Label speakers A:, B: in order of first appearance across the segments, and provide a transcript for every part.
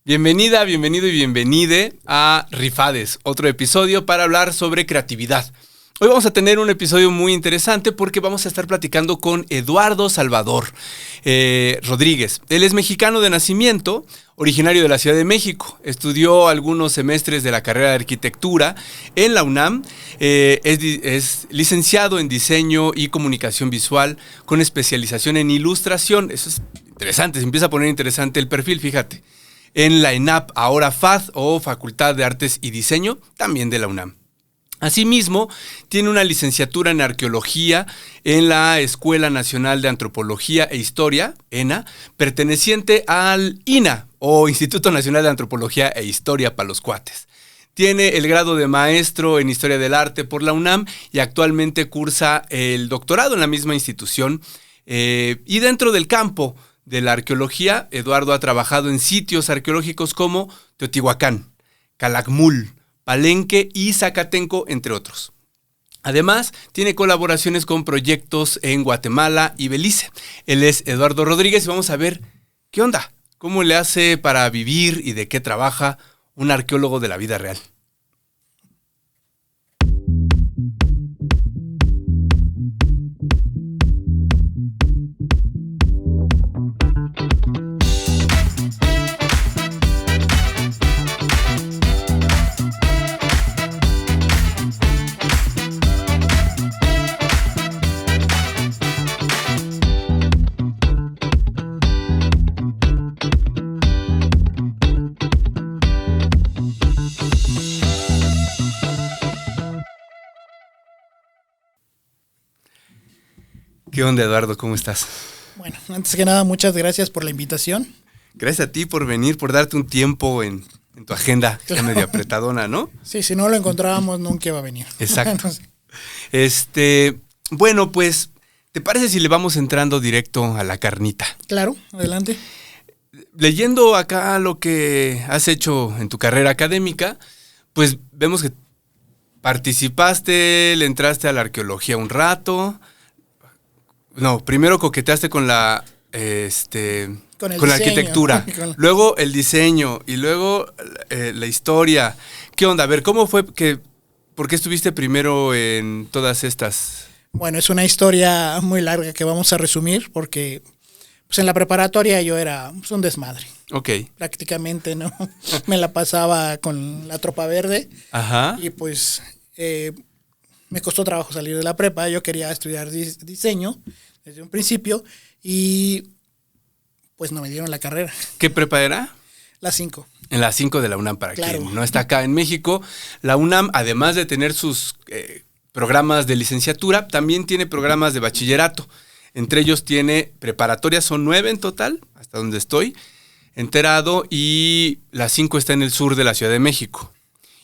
A: Bienvenida, bienvenido y bienvenide a Rifades, otro episodio para hablar sobre creatividad. Hoy vamos a tener un episodio muy interesante porque vamos a estar platicando con Eduardo Salvador Rodríguez. Él es mexicano de nacimiento, originario de la Ciudad de México. Estudió algunos semestres de la carrera de arquitectura en la UNAM. Es licenciado en diseño y comunicación visual con especialización en ilustración. Eso es interesante, se empieza a poner interesante el perfil, fíjate. En la ENAP, ahora FAD o Facultad de Artes y Diseño, también de la UNAM. Asimismo, tiene una licenciatura en Arqueología en la Escuela Nacional de Antropología e Historia, ENA, perteneciente al INA, o Instituto Nacional de Antropología e Historia para los cuates. Tiene el grado de maestro en Historia del Arte por la UNAM y actualmente cursa el doctorado en la misma institución. Y dentro del campo de la arqueología, Eduardo ha trabajado en sitios arqueológicos como Teotihuacán, Calakmul, Palenque y Zacatenco, entre otros. Además, tiene colaboraciones con proyectos en Guatemala y Belice. Él es Eduardo Rodríguez y vamos a ver qué onda, cómo le hace para vivir y de qué trabaja un arqueólogo de la vida real. ¿Qué onda, Eduardo? ¿Cómo estás?
B: Bueno, antes que nada, muchas gracias por la invitación.
A: Gracias a ti por venir, por darte un tiempo en tu agenda, que está medio apretadona, ¿no?
B: Sí, si no lo encontrábamos, nunca iba a venir.
A: Exacto. Bueno, pues, ¿te parece si le vamos entrando directo a la carnita?
B: Claro, adelante.
A: Leyendo acá lo que has hecho en tu carrera académica, pues vemos que participaste, le entraste a la arqueología un rato. No, primero coqueteaste con la con la arquitectura, luego el diseño y luego la historia. ¿Qué onda? A ver, ¿cómo fue por qué estuviste primero en todas estas?
B: Bueno, es una historia muy larga que vamos a resumir porque pues en la preparatoria yo era un desmadre.
A: Ok.
B: Prácticamente, ¿no? Me la pasaba con la tropa verde.
A: Ajá.
B: Y pues me costó trabajo salir de la prepa. Yo quería estudiar diseño desde un principio y pues no me dieron la carrera.
A: ¿Qué prepa era?
B: La 5.
A: En la 5 de la UNAM, para
B: claro.
A: quien no está acá en México. La UNAM, además de tener sus programas de licenciatura, también tiene programas de bachillerato. Entre ellos tiene preparatorias, son 9 en total, hasta donde estoy enterado, y la 5 está en el sur de la Ciudad de México.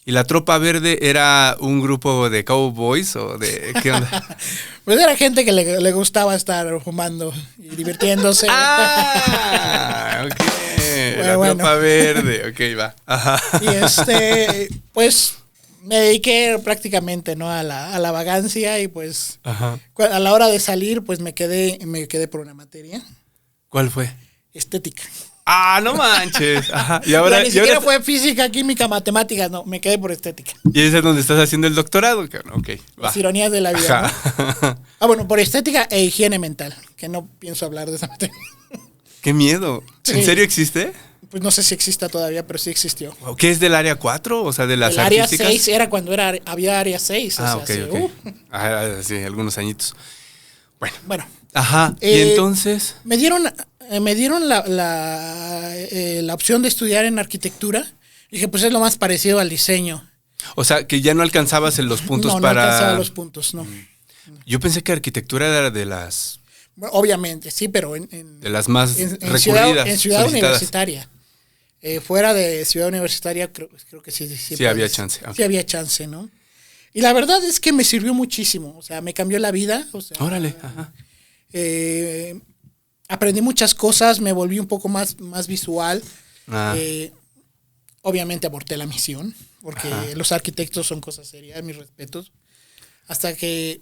A: ¿Y la Tropa Verde era un grupo de cowboys o de qué onda?
B: Pues era gente que le gustaba estar fumando y divirtiéndose.
A: ¡Ah! Ok. La Tropa Verde. Ok, va. Ajá.
B: Y pues me dediqué prácticamente, ¿no? a la vagancia y pues ajá. A la hora de salir pues me quedé por una materia.
A: ¿Cuál fue?
B: Estética.
A: ¡Ah, no manches! Ajá. Y ahora,
B: ni siquiera fue física, química, matemáticas, no, me quedé por estética.
A: ¿Y ese es donde estás haciendo el doctorado? Ok, va.
B: Las ironías de la vida, ¿no? Bueno, por estética e higiene mental, que no pienso hablar de esa materia.
A: ¡Qué miedo! Sí. ¿En serio existe?
B: Pues no sé si exista todavía, pero sí existió.
A: ¿Qué es del área 4? O sea, de las
B: artísticas. El área 6 era cuando había área 6.
A: Ah, o sea, ok. Sí, algunos añitos. Bueno. Ajá, y entonces
B: me dieron la opción de estudiar en arquitectura. Dije, pues es lo más parecido al diseño.
A: O sea, que ya no alcanzabas los puntos
B: no,
A: para...
B: No alcanzaba los puntos, no.
A: Yo pensé que arquitectura era de las...
B: Bueno, obviamente, sí, pero
A: de las más recurridas.
B: En ciudad universitaria. Fuera de ciudad universitaria creo que sí.
A: Sí había chance. Okay.
B: Sí había chance, ¿no? Y la verdad es que me sirvió muchísimo. O sea, me cambió la vida. O sea,
A: órale, ajá.
B: Aprendí muchas cosas, me volví un poco más visual. Obviamente aborté la misión, porque los arquitectos son cosas serias, mis respetos. Hasta que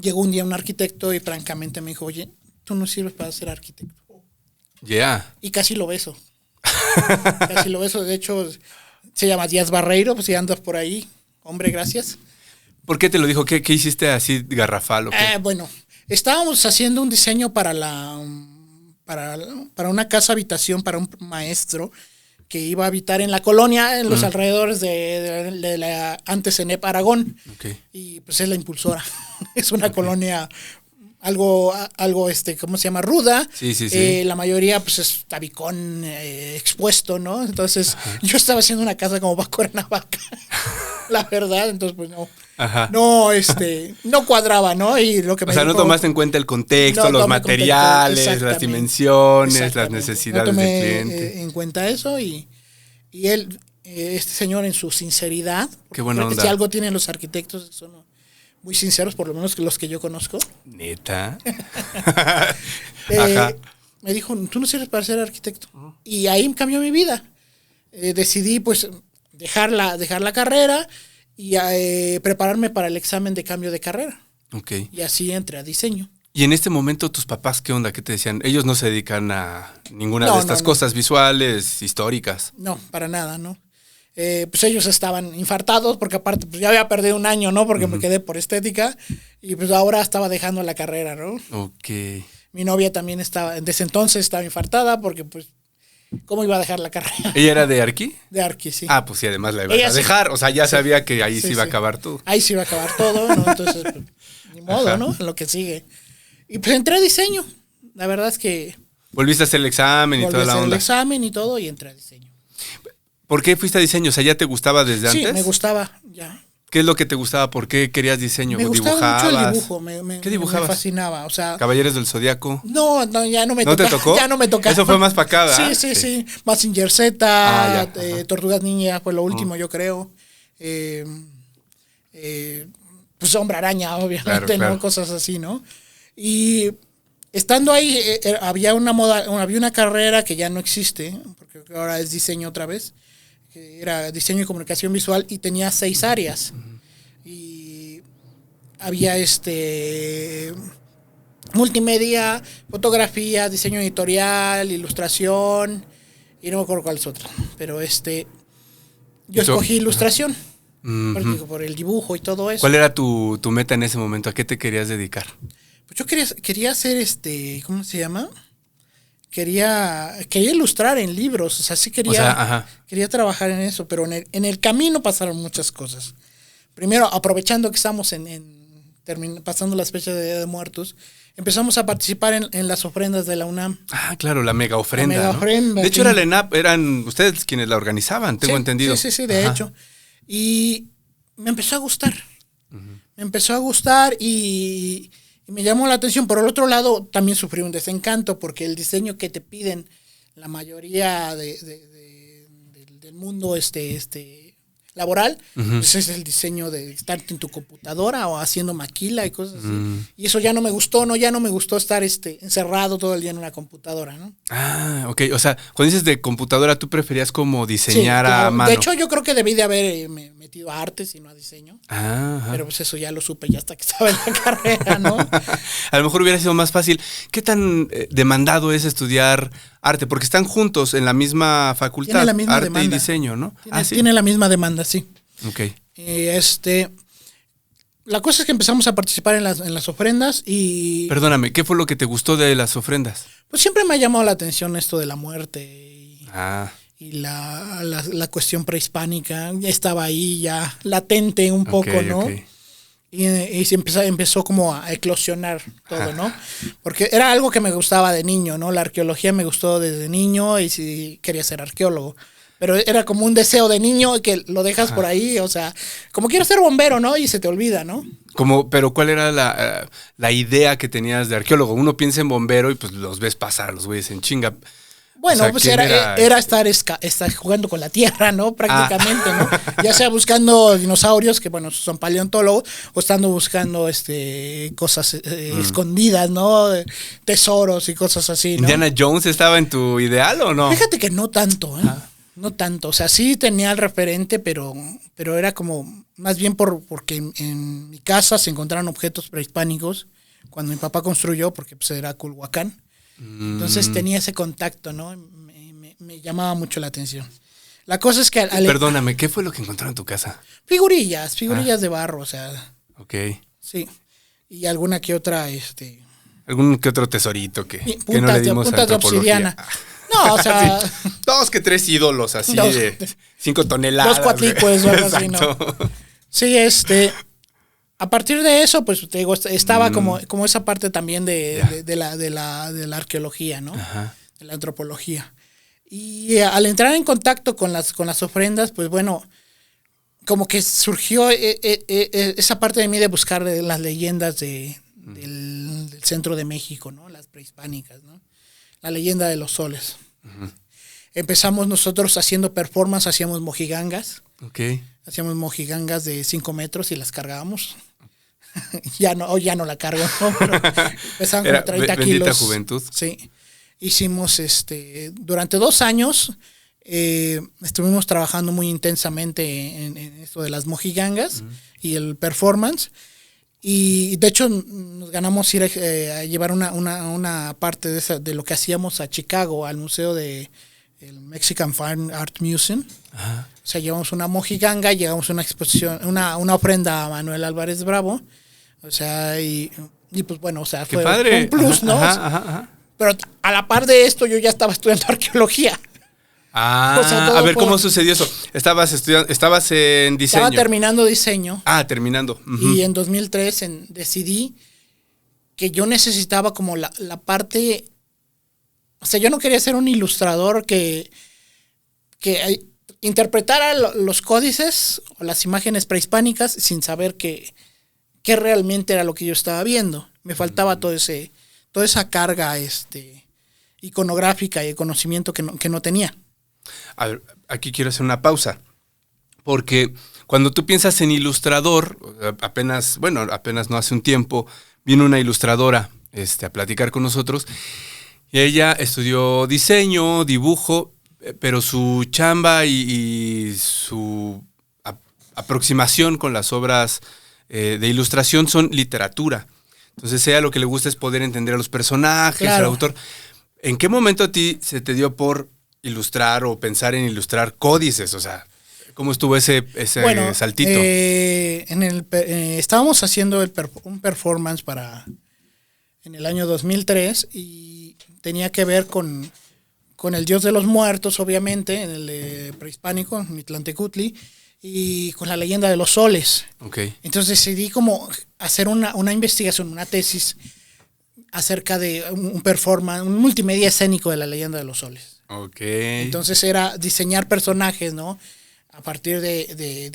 B: llegó un día un arquitecto y francamente me dijo, oye, tú no sirves para ser arquitecto.
A: Ya. Yeah.
B: Y casi lo beso. Casi lo beso. De hecho, se llama Díaz Barreiro, pues si andas por ahí. Hombre, gracias.
A: ¿Por qué te lo dijo? ¿Qué hiciste así garrafal o qué?
B: Bueno, estábamos haciendo un diseño para una casa habitación para un maestro que iba a habitar en la colonia, en los alrededores de la antes ENEP Aragón.
A: Okay.
B: Y pues es la impulsora. Es una colonia algo, ¿cómo se llama? Ruda.
A: Sí.
B: La mayoría pues es tabicón expuesto, ¿no? Entonces yo estaba haciendo una casa como para Cuernavaca. La verdad, entonces pues no. No cuadraba, ¿no? Y lo que me
A: no tomaste en cuenta el contexto, los materiales, las dimensiones, las necesidades del cliente.
B: En cuenta eso y él, este señor en su sinceridad,
A: qué buena onda.
B: Si algo tienen los arquitectos, son muy sinceros, por lo menos los que yo conozco.
A: ¿Neta?
B: Me dijo, tú no sirves para ser arquitecto. Y ahí cambió mi vida. Decidí pues dejar la carrera y prepararme para el examen de cambio de carrera.
A: Okay.
B: Y así entré a diseño.
A: Y en este momento, ¿tus papás qué onda? ¿Qué te decían? Ellos no se dedican a ninguna de estas cosas visuales, históricas.
B: No, para nada, ¿no? Pues ellos estaban infartados porque aparte pues ya había perdido un año, ¿no? Porque me quedé por estética y pues ahora estaba dejando la carrera, ¿no?
A: Ok.
B: Mi novia también desde entonces estaba infartada porque pues ¿cómo iba a dejar la carrera?
A: ¿Ella era de Arqui?
B: De Arqui, sí.
A: Ah, pues sí, además la iba a dejar. O sea, ya sabía que ahí se iba a acabar todo.
B: Ahí se iba a acabar todo, ¿no? Entonces, pues, ni modo, ¿no? En lo que sigue. Y pues entré a diseño. La verdad es que...
A: Volviste a hacer el examen y toda la onda.
B: Volví a hacer el examen y todo y entré a diseño.
A: ¿Por qué fuiste a diseño? O sea, ¿ya te gustaba desde antes?
B: Sí, me gustaba, ya.
A: ¿Qué es lo que te gustaba? ¿Por qué querías diseño?
B: Me gustaba mucho el dibujo.
A: ¿Qué dibujabas?
B: Me fascinaba, o sea...
A: ¿Caballeros del Zodiaco?
B: No, ya no me tocaba.
A: ¿No te tocó?
B: Ya no me tocaba.
A: Eso fue más para acá, ¿verdad?
B: Sí. Mazinger Z, Tortugas Ninja fue lo último, yo creo. Pues Hombre Araña, obviamente,
A: claro.
B: ¿no? Cosas así, ¿no? Y estando ahí, había una carrera que ya no existe, porque ahora es diseño otra vez, que era diseño y comunicación visual, y tenía 6 áreas. Y había multimedia, fotografía, diseño editorial, ilustración, y no me acuerdo cuál es otra, pero yo escogí ilustración, por el dibujo y todo eso.
A: ¿Cuál era tu meta en ese momento? ¿A qué te querías dedicar?
B: Pues yo quería hacer ¿cómo se llama? Quería ilustrar en libros, o sea, sí quería trabajar en eso, pero en el camino pasaron muchas cosas. Primero, aprovechando que estamos pasando las fechas de Día de Muertos, empezamos a participar en las ofrendas de la UNAM.
A: Ah, claro, la mega ofrenda.
B: La mega ofrenda,
A: de hecho, era la ENAP, eran ustedes quienes la organizaban, tengo entendido.
B: Sí, de hecho. Y me empezó a gustar. Me empezó a gustar y me llamó la atención. Por el otro lado, también sufrí un desencanto porque el diseño que te piden la mayoría del mundo laboral, pues es el diseño de estar en tu computadora o haciendo maquila y cosas así. Y eso ya no me gustó, ¿no? Ya no me gustó estar encerrado todo el día en una computadora, ¿no?
A: Ah, ok. O sea, cuando dices de computadora, ¿tú preferías como diseñar a mano?
B: De hecho, yo creo que debí de haber metido a artes y no a diseño.
A: Ajá.
B: Pero pues eso ya lo supe ya hasta que estaba en la carrera, ¿no?
A: A lo mejor hubiera sido más fácil. ¿Qué tan demandado es estudiar arte? Porque están juntos en la misma facultad.
B: Tiene la misma
A: arte
B: demanda.
A: Y diseño, ¿no?
B: Tiene la misma demanda, sí.
A: Ok.
B: La cosa es que empezamos a participar en las ofrendas y...
A: Perdóname, ¿qué fue lo que te gustó de las ofrendas?
B: Pues siempre me ha llamado la atención esto de la muerte y la cuestión prehispánica. Ya estaba ahí ya latente un poco, ¿no? Okay. Y se empezó como a eclosionar todo, ¿no? Porque era algo que me gustaba de niño, ¿no? La arqueología me gustó desde niño y sí quería ser arqueólogo. Pero era como un deseo de niño que lo dejas por ahí, o sea, como quiero ser bombero, ¿no? Y se te olvida, ¿no?
A: Pero ¿cuál era la idea que tenías de arqueólogo? Uno piensa en bombero y pues los ves pasar, los güeyes en chinga.
B: Bueno, o sea, pues era estar jugando con la tierra, ¿no? Prácticamente, ¿no? Ya sea buscando dinosaurios, que bueno, son paleontólogos, o estando buscando cosas escondidas, ¿no? Tesoros y cosas así, ¿no?
A: ¿Indiana Jones estaba en tu ideal o no?
B: Fíjate que no tanto, ¿eh? No tanto. O sea, sí tenía el referente, pero era como más bien porque en mi casa se encontraron objetos prehispánicos cuando mi papá construyó, porque pues era Culhuacán. Entonces tenía ese contacto, ¿no? me llamaba mucho la atención. La cosa es que...
A: Perdóname, ¿qué fue lo que encontraron en tu casa?
B: Figurillas de barro, o sea...
A: Ok.
B: Sí. Y alguna que otra,
A: algún que otro tesorito que
B: puntas,
A: no le dimos
B: puntas de obsidiana.
A: No, o sea... Sí. 2 que 3 ídolos así de 5 toneladas.
B: 2 cuatlicues o algo así, ¿no? Sí, a partir de eso, pues te digo, estaba como esa parte también de la arqueología, ¿no? Ajá. De la antropología. Y al entrar en contacto con las ofrendas, pues bueno, como que surgió esa parte de mí de buscar las leyendas del centro de México, ¿no? Las prehispánicas, ¿no? La leyenda de los soles. Uh-huh. Empezamos nosotros haciendo performance, hacíamos mojigangas.
A: Okay.
B: Hacíamos mojigangas de 5 metros y las cargábamos. ya no la cargo, ¿no? Pero pesaban como 30 kilos.
A: Bendita juventud.
B: Sí. Hicimos durante 2 años estuvimos trabajando muy intensamente en esto de las mojigangas y el performance. Y de hecho nos ganamos ir a llevar una parte de lo que hacíamos a Chicago, al museo de el Mexican Fine Art Museum. Ajá. O sea, llevamos una mojiganga, llevamos una exposición, una ofrenda a Manuel Álvarez Bravo. O sea, y pues bueno, o sea,
A: fue un
B: plus, ¿no? Ajá. Pero a la par de esto yo ya estaba estudiando arqueología.
A: O sea, a ver, ¿cómo sucedió eso? Estabas en diseño.
B: Estaba terminando diseño.
A: Terminando.
B: Uh-huh. Y en 2003 decidí que yo necesitaba como la parte... O sea, yo no quería ser un ilustrador que interpretara los códices o las imágenes prehispánicas sin saber qué realmente era lo que yo estaba viendo. Me faltaba toda esa carga iconográfica y de conocimiento que no tenía.
A: A ver, aquí quiero hacer una pausa, porque cuando tú piensas en ilustrador, apenas no hace un tiempo, vino una ilustradora a platicar con nosotros, y ella estudió diseño, dibujo, pero su chamba y su aproximación con las obras de ilustración son literatura. Entonces ella lo que le gusta es poder entender a los personajes, claro, al autor. ¿En qué momento a ti se te dio por ilustrar o pensar en ilustrar códices? O sea, ¿cómo estuvo ese saltito?
B: Estábamos haciendo un performance en el año 2003 y tenía que ver con el dios de los muertos, obviamente, en el prehispánico, Mitlantecutli, y con la leyenda de los soles.
A: Okay.
B: Entonces decidí como hacer una investigación, una tesis acerca de un performance, un multimedia escénico de la leyenda de los soles.
A: Okay.
B: Entonces era diseñar personajes, ¿no? A partir de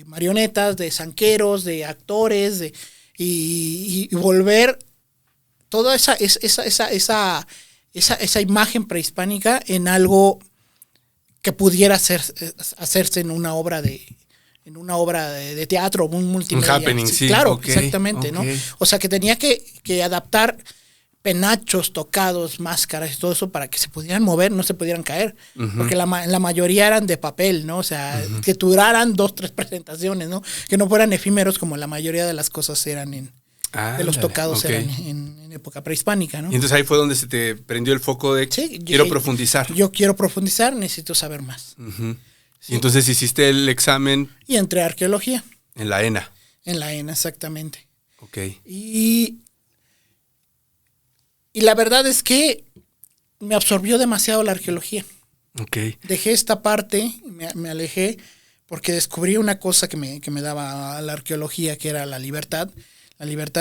B: marionetas, de zanqueros, de actores, y volver toda esa imagen prehispánica en algo que pudiera hacerse en una obra de teatro, un multimedia.
A: Un happening, sí.
B: Claro,
A: okay,
B: exactamente, okay, ¿no? O sea, que tenía que adaptar penachos, tocados, máscaras y todo eso para que se pudieran mover, no se pudieran caer. Uh-huh. Porque la mayoría eran de papel, ¿no? O sea, uh-huh, que duraran 2, 3 presentaciones, ¿no? Que no fueran efímeros como la mayoría de las cosas eran de los tocados, okay, eran en época prehispánica, ¿no?
A: Y entonces ahí fue donde se te prendió el foco de quiero profundizar.
B: Yo quiero profundizar, necesito saber más.
A: Uh-huh. Sí. Y entonces hiciste el examen.
B: Y entré a arqueología.
A: En la ENA.
B: En la ENA, exactamente.
A: Ok.
B: Y la verdad es que me absorbió demasiado la arqueología.
A: Ok.
B: Dejé esta parte, me alejé, porque descubrí una cosa que me daba la arqueología, que era la libertad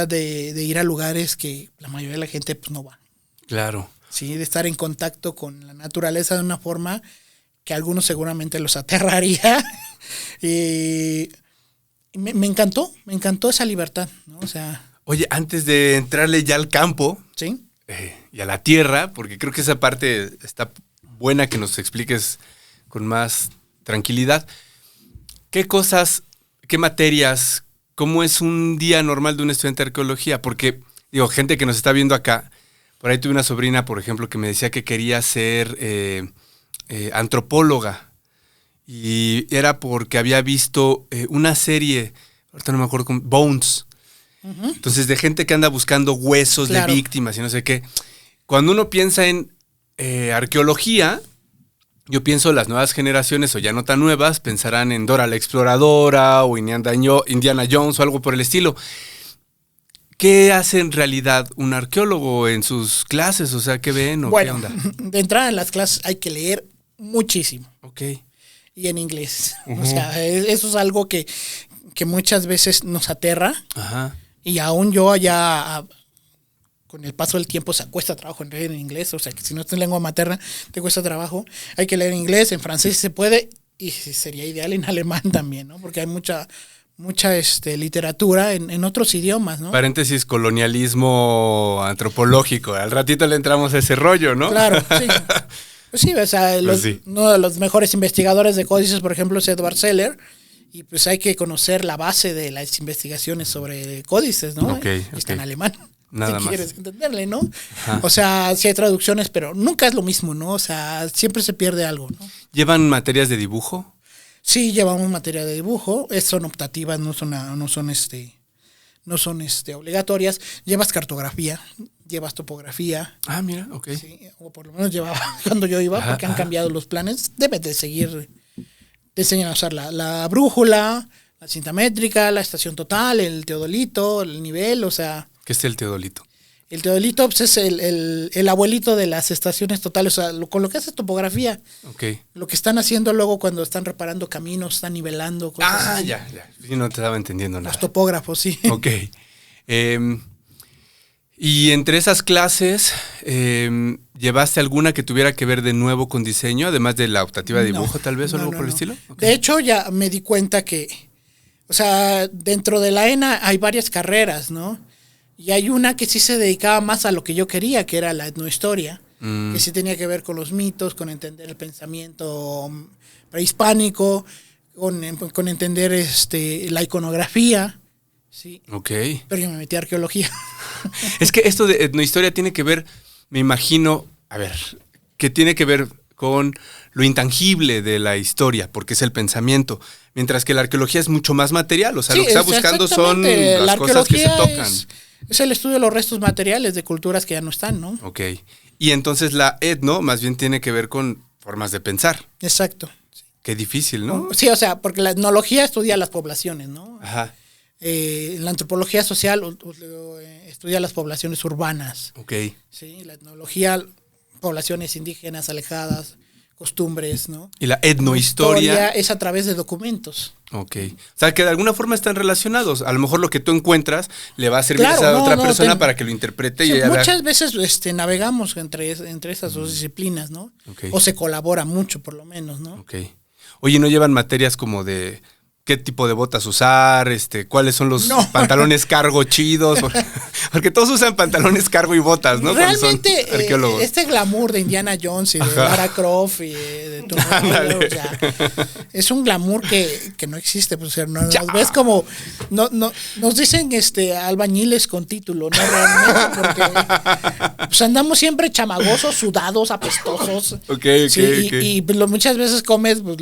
B: de ir a lugares que la mayoría de la gente pues no va.
A: Claro.
B: Sí, de estar en contacto con la naturaleza de una forma que a algunos seguramente los aterraría. Y me encantó esa libertad, ¿no? O sea.
A: Oye, antes de entrarle ya al campo.
B: Sí.
A: Y a la tierra, porque creo que esa parte está buena que nos expliques con más tranquilidad. ¿Qué cosas, qué materias, cómo es un día normal de un estudiante de arqueología? Porque, digo, gente que nos está viendo acá, por ahí tuve una sobrina, por ejemplo, que me decía que quería ser antropóloga. Y era porque había visto una serie, ahorita no me acuerdo, Bones. Uh-huh. Entonces, de gente que anda buscando huesos, claro, de víctimas y no sé qué. Cuando uno piensa en arqueología, yo pienso las nuevas generaciones, o ya no tan nuevas, pensarán en Dora la Exploradora o Indiana Jones o algo por el estilo. ¿Qué hace en realidad un arqueólogo en sus clases? O sea, ¿qué ven o qué onda?
B: De entrada en las clases hay que leer muchísimo.
A: Ok.
B: Y en inglés. O sea, eso es algo que muchas veces nos aterra.
A: Ajá.
B: Y aún yo ya, con el paso del tiempo, se cuesta trabajo en leer en inglés. O sea, que si no es en lengua materna, te cuesta trabajo. Hay que leer en inglés, en francés si se puede. Y sería ideal en alemán también, ¿no? Porque hay mucha literatura en otros idiomas, ¿no?
A: Paréntesis, colonialismo antropológico. Al ratito le entramos a ese rollo, ¿no?
B: Claro, sí. Pues sí, o sea, uno de los mejores investigadores de códices, por ejemplo, es Edward Seller. Y pues hay que conocer la base de las investigaciones sobre códices, ¿no? Está en alemán.
A: Nada
B: si
A: más.
B: quieres entenderle, ¿no?
A: Ajá.
B: O sea, sí hay traducciones, pero nunca es lo mismo, ¿no? O sea, siempre se pierde algo, ¿no?
A: ¿Llevan materias de dibujo?
B: Sí, llevamos materia de dibujo, son optativas, no son obligatorias. Llevas cartografía, llevas topografía.
A: Ah, mira, ok.
B: Sí, o por lo menos llevaba cuando yo iba, porque han cambiado los planes. Debes de seguir, te enseñan a usar la brújula, la cinta métrica, la estación total, el teodolito, el nivel, o sea.
A: ¿Qué es el teodolito?
B: El teodolito pues, es el abuelito de las estaciones totales, o sea, con lo que hace topografía.
A: Ok.
B: Lo que están haciendo luego cuando están reparando caminos, están nivelando cosas así.
A: Ya. Sí, no te estaba entendiendo nada.
B: Los topógrafos, sí.
A: Ok. Y entre esas clases, ¿llevaste alguna que tuviera que ver de nuevo con diseño, además de la optativa de dibujo, tal vez, o algo por el estilo? Okay.
B: De hecho, ya me di cuenta que, o sea, dentro de la ENA hay varias carreras, ¿no? Y hay una que sí se dedicaba más a lo que yo quería, que era la etnohistoria, que sí tenía que ver con los mitos, con entender el pensamiento prehispánico, con entender la iconografía. Sí.
A: Ok.
B: Pero yo me metí a arqueología.
A: Es que esto de etnohistoria tiene que ver, me imagino, que tiene que ver con lo intangible de la historia, porque es el pensamiento, mientras que la arqueología es mucho más material, o sea,
B: sí,
A: lo que está buscando son las cosas que se tocan.
B: Es el estudio de los restos materiales de culturas que ya no están, ¿no?
A: Ok. Y entonces la etno más bien tiene que ver con formas de pensar.
B: Exacto.
A: Qué difícil, ¿no?
B: Sí, o sea, porque la etnología estudia las poblaciones, ¿no?
A: Ajá.
B: La antropología social estudia las poblaciones urbanas.
A: Ok.
B: Sí, la etnología, poblaciones indígenas alejadas, costumbres, ¿no?
A: Y la etnohistoria
B: es a través de documentos.
A: Ok. O sea, que de alguna forma están relacionados. A lo mejor lo que tú encuentras le va a servir a esa otra persona para que lo interprete.
B: Sí,
A: y
B: muchas veces navegamos entre esas dos disciplinas, ¿no?
A: Okay.
B: O se colabora mucho, por lo menos, ¿no?
A: Ok. Oye, ¿no llevan materias como de qué tipo de botas usar? ¿Cuáles son los pantalones cargo chidos? Porque todos usan pantalones cargo y botas, ¿no?
B: Realmente,
A: son arqueólogos.
B: Este glamour de Indiana Jones y de Lara Croft y de Tomb Raider, o sea, es un glamour que no existe. Pues, nos ves como, nos dicen albañiles con título, ¿no? Realmente, porque pues, andamos siempre chamagosos, sudados, apestosos.
A: Ok.
B: Y muchas veces comes, pues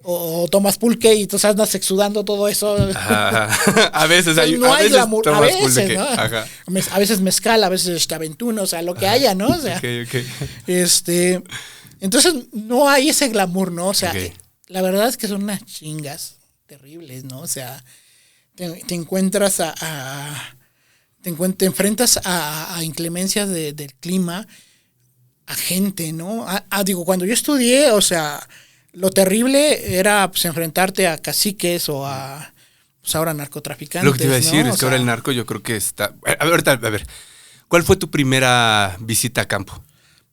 B: o tomas pulque y tú andas exudando todo eso.
A: A veces hay
B: no hay glamour, a veces,
A: pulque.
B: ¿no?
A: Ajá.
B: A veces mezcal, a veces aventuna, o sea, lo que haya, ¿no? O sea,
A: okay.
B: Entonces no hay ese glamour, ¿no? O sea, la verdad es que son unas chingas terribles, ¿no? O sea, te encuentras te enfrentas a inclemencias del clima, a gente, ¿no? Digo, cuando yo estudié, o sea, lo terrible era pues, enfrentarte a caciques o a pues, ahora narcotraficantes.
A: Lo que te iba a decir,
B: ¿no?
A: es que ahora el narco yo creo que está... A ver, ¿cuál fue tu primera visita a campo?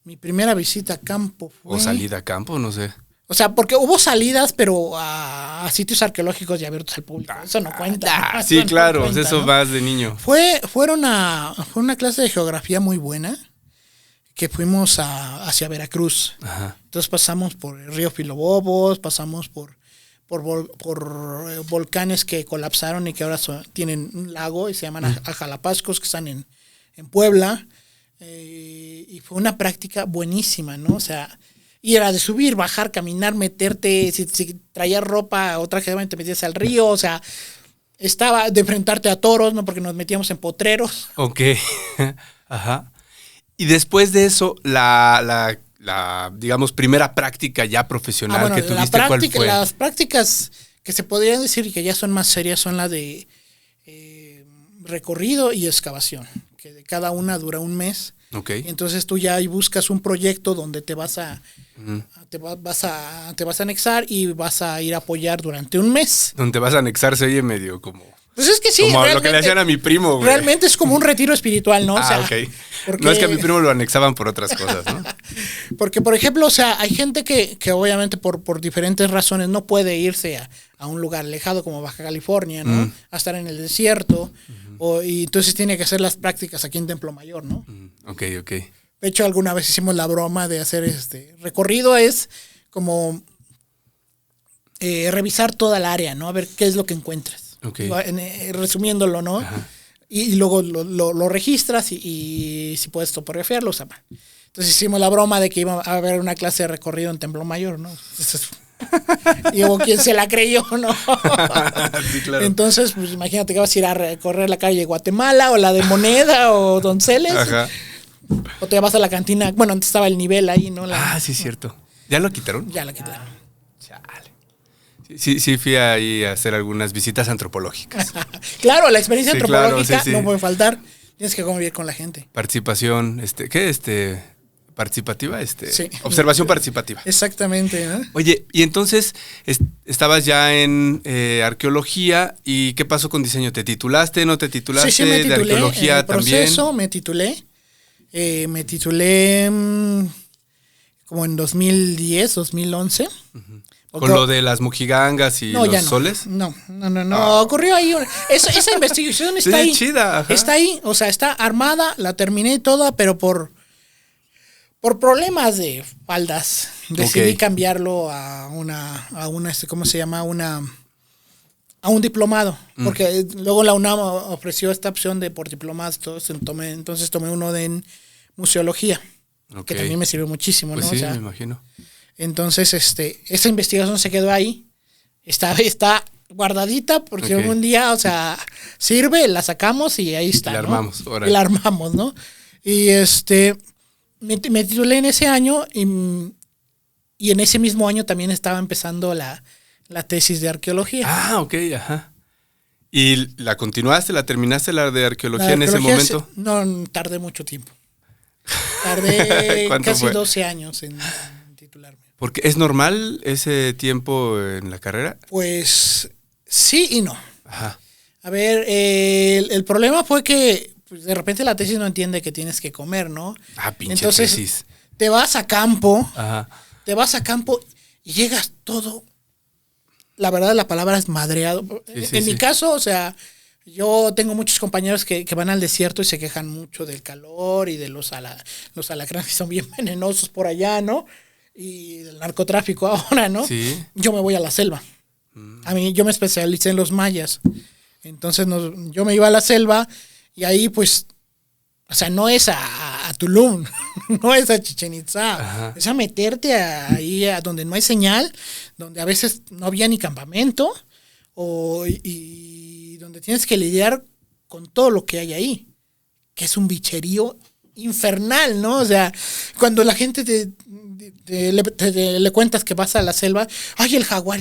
B: Mi primera visita a campo fue...
A: O salida a campo, no sé.
B: O sea, porque hubo salidas, pero a sitios arqueológicos y abiertos al público. Eso no cuenta.
A: Sí,
B: eso
A: claro,
B: no cuenta,
A: eso
B: ¿no?
A: vas de niño.
B: Fue una clase de geografía muy buena que fuimos hacia Veracruz.
A: Ajá.
B: Entonces pasamos por el río Filobobos, pasamos por volcanes que colapsaron y que ahora tienen un lago y se llaman Ajalapascos, que están en Puebla. Y fue una práctica buenísima, ¿no? O sea, y era de subir, bajar, caminar, meterte, si traías ropa o traje de baño te metías al río, o sea, estaba de enfrentarte a toros, ¿no? Porque nos metíamos en potreros.
A: Ok, ajá. Y después de eso, la digamos, primera práctica ya profesional que tuviste, ¿cuál fue?
B: Las prácticas que se podrían decir que ya son más serias son la de recorrido y excavación, que de cada una dura un mes.
A: Okay.
B: Entonces tú ya ahí buscas un proyecto donde te vas a te vas a anexar y vas a ir a apoyar durante un mes.
A: Donde vas a anexar se oye medio como...
B: Pues es que sí,
A: como lo que le hacían a mi primo, güey.
B: Realmente es como un retiro espiritual, ¿no? O sea,
A: ok.
B: Porque,
A: no, es que a mi primo lo anexaban por otras cosas, ¿no?
B: Porque, por ejemplo, o sea, hay gente que obviamente por diferentes razones no puede irse a un lugar alejado como Baja California, ¿no? A estar en el desierto. Y entonces tiene que hacer las prácticas aquí en Templo Mayor, ¿no?
A: Ok.
B: De hecho, alguna vez hicimos la broma de hacer recorrido, es como revisar toda el área, ¿no? A ver qué es lo que encuentras.
A: Okay.
B: Resumiéndolo, ¿no?
A: Ajá.
B: Y luego lo registras y si puedes topografiarlo, o sea, entonces hicimos la broma de que iba a haber una clase de recorrido en Templo Mayor, ¿no? Entonces, y hubo quien se la creyó, ¿no?
A: Sí, claro.
B: Entonces, pues imagínate que vas a ir a recorrer la calle de Guatemala o la de Moneda o Donceles.
A: Ajá.
B: O te vas a la cantina. Bueno, antes estaba el nivel ahí, ¿no?
A: Sí, cierto. ¿Ya lo quitaron?
B: Ya la quitaron.
A: Chale. Sí, fui ahí a hacer algunas visitas antropológicas.
B: Claro, la experiencia antropológica
A: claro, sí.
B: no puede faltar. Tienes que convivir con la gente.
A: Participación, ¿qué? Participativa,
B: Sí.
A: Observación participativa.
B: Exactamente, ¿no?
A: Oye, y entonces estabas ya en arqueología, ¿y qué pasó con diseño? ¿Te titulaste, no te titulaste?
B: Sí, me titulé.
A: ¿De arqueología
B: en el proceso
A: también?
B: me titulé como en 2010, 2011.
A: ¿Con lo de las mojigangas y los soles?
B: No. Ocurrió ahí. Esa investigación está ahí.
A: Chida, ajá.
B: Está ahí, o sea, está armada, la terminé toda, pero por problemas de faldas decidí cambiarlo a una ¿cómo se llama? A un diplomado, porque luego la UNAM ofreció esta opción de por diplomados, entonces tomé uno en museología, que también me sirvió muchísimo,
A: pues
B: ¿no?
A: Sí,
B: o sea,
A: me imagino.
B: Entonces, esa investigación se quedó ahí, está guardadita, porque algún día, o sea, sirve, la sacamos y ahí está,
A: y la
B: ¿no?
A: armamos, órale.
B: Y la armamos, ¿no? Y me titulé en ese año y en ese mismo año también estaba empezando la tesis de arqueología.
A: Ok, ajá. ¿Y la continuaste, la terminaste la de arqueología en ese momento?
B: No, tardé mucho tiempo. Tardé casi
A: fue?
B: 12 años en titularme.
A: ¿Porque es normal ese tiempo en la carrera?
B: Pues sí y no.
A: Ajá.
B: A ver, el problema fue que pues, de repente la tesis no entiende que tienes que comer, ¿no?
A: Pinche
B: Entonces,
A: tesis.
B: te vas a campo,
A: Ajá.
B: y llegas todo, la verdad la palabra es madreado. En mi caso, o sea, yo tengo muchos compañeros que van al desierto y se quejan mucho del calor y de los alacranes que son bien venenosos por allá, ¿no? Y del narcotráfico ahora, ¿no?
A: Sí.
B: Yo me voy a la selva. Yo me especialicé en los mayas. Entonces yo me iba a la selva y ahí pues, o sea, no es a Tulum, no es a Chichén Itzá,
A: Ajá.
B: es a meterte ahí a donde no hay señal, donde a veces no había ni campamento y donde tienes que lidiar con todo lo que hay ahí, que es un bicherío infernal, ¿no? O sea, cuando la gente le cuentas que vas a la selva, ¡ay, el jaguar!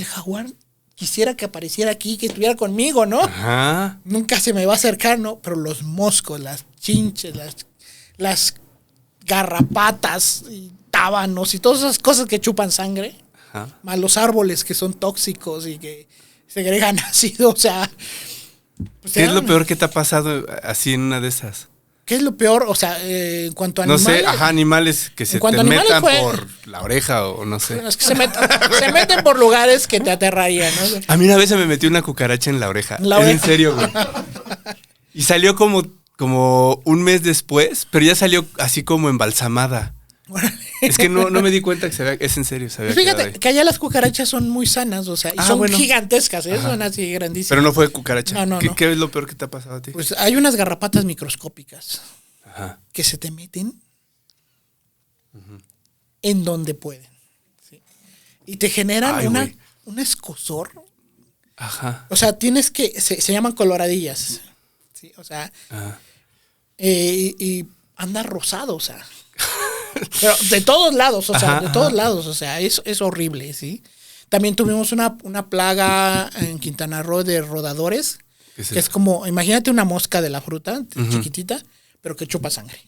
B: Quisiera que apareciera aquí, que estuviera conmigo, ¿no?
A: Ajá.
B: Nunca se me va a acercar, ¿no? Pero los moscos, las chinches, las garrapatas y tábanos y todas esas cosas que chupan sangre,
A: Ajá.
B: más los árboles que son tóxicos y que segregan ácido, o sea... Pues
A: ¿Qué es lo peor que te ha pasado así en una de esas?
B: ¿Qué es lo peor? O sea, en cuanto a
A: no
B: animales...
A: sé, animales que se te metan por la oreja o no sé.
B: Es que se meten por lugares que te aterrarían, ¿no?
A: A mí una vez se me metió una cucaracha en la oreja. En serio, güey. Y salió como un mes después, pero ya salió así como embalsamada. Es que no me di cuenta que es en serio.
B: Fíjate que allá las cucarachas son muy sanas, o sea, y son gigantescas, son así grandísimas.
A: Pero no fue cucaracha.
B: No.
A: ¿Qué es lo peor que te ha pasado a ti?
B: Pues hay unas garrapatas microscópicas que se te meten en donde pueden. ¿Sí? Y te generan un escozor.
A: Ajá.
B: O sea, tienes que... Se llaman coloradillas. ¿Sí? O sea... y anda rosado, o sea. Pero de todos lados, o sea,
A: Ajá,
B: de todos
A: ajá.
B: lados, o sea, es horrible, ¿sí? También tuvimos una plaga en Quintana Roo de rodadores,
A: ¿Qué es
B: que es
A: eso?
B: como, imagínate una mosca de la fruta, chiquitita, pero que chupa sangre.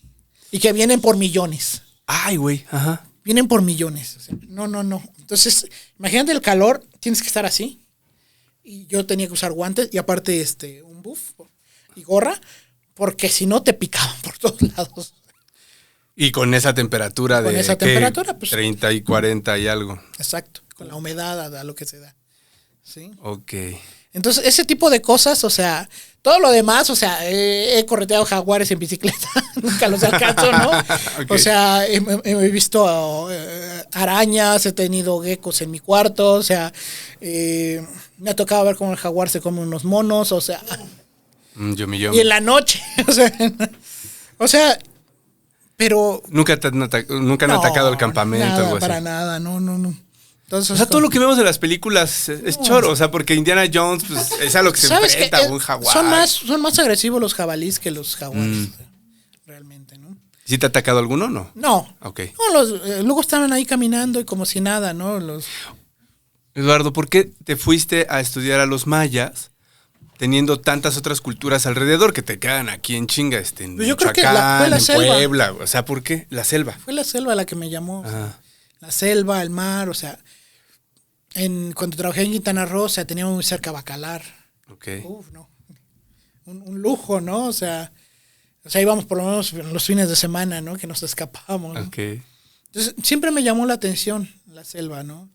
B: Y que vienen por millones.
A: Ay, güey, ajá.
B: Vienen por millones. O sea, no. Entonces, imagínate el calor, tienes que estar así. Y yo tenía que usar guantes y aparte un buff y gorra, porque si no te picaban por todos lados.
A: Y con esa temperatura
B: Con
A: de
B: esa
A: ¿qué?
B: temperatura, pues.
A: 30 y 40 y algo.
B: Exacto, con la humedad a lo que se da. ¿Sí?
A: Ok.
B: Entonces, ese tipo de cosas, o sea, todo lo demás, o sea, he correteado jaguares en bicicleta, nunca los alcanzo, ¿no?
A: Ok.
B: O sea, he visto arañas, he tenido geckos en mi cuarto, o sea, me ha tocado ver cómo el jaguar se come unos monos, o sea,
A: Yo
B: y en la noche, o sea, pero...
A: Nunca, nunca han
B: no,
A: atacado el campamento o
B: nada,
A: algo así.
B: para nada, no. Entonces,
A: O sea, todo lo que vemos en las películas es choro. O sea, porque Indiana Jones, pues, es a lo que se
B: ¿sabes qué?
A: enfrenta un jaguar.
B: Son más agresivos los jabalíes que los jaguares, realmente, ¿no?
A: ¿Sí te ha atacado alguno o no?
B: No.
A: Ok.
B: No, luego estaban ahí caminando y como si nada, ¿no?
A: Eduardo, ¿por qué te fuiste a estudiar a los mayas teniendo tantas otras culturas alrededor que te quedan aquí en chinga? En
B: Pues yo creo que
A: Michoacán,
B: fue la
A: en
B: selva.
A: Puebla. O sea, ¿por qué? La selva.
B: Fue la selva la que me llamó. O sea,
A: Ajá.
B: la selva, el mar, o sea, cuando trabajé en Quintana Roo, o sea, teníamos muy cerca Bacalar.
A: Ok.
B: Uf, no. Un lujo, ¿no? O sea, íbamos por lo menos los fines de semana, ¿no? Que nos escapábamos, ¿no?
A: Ok.
B: Entonces, siempre me llamó la atención la selva, ¿no?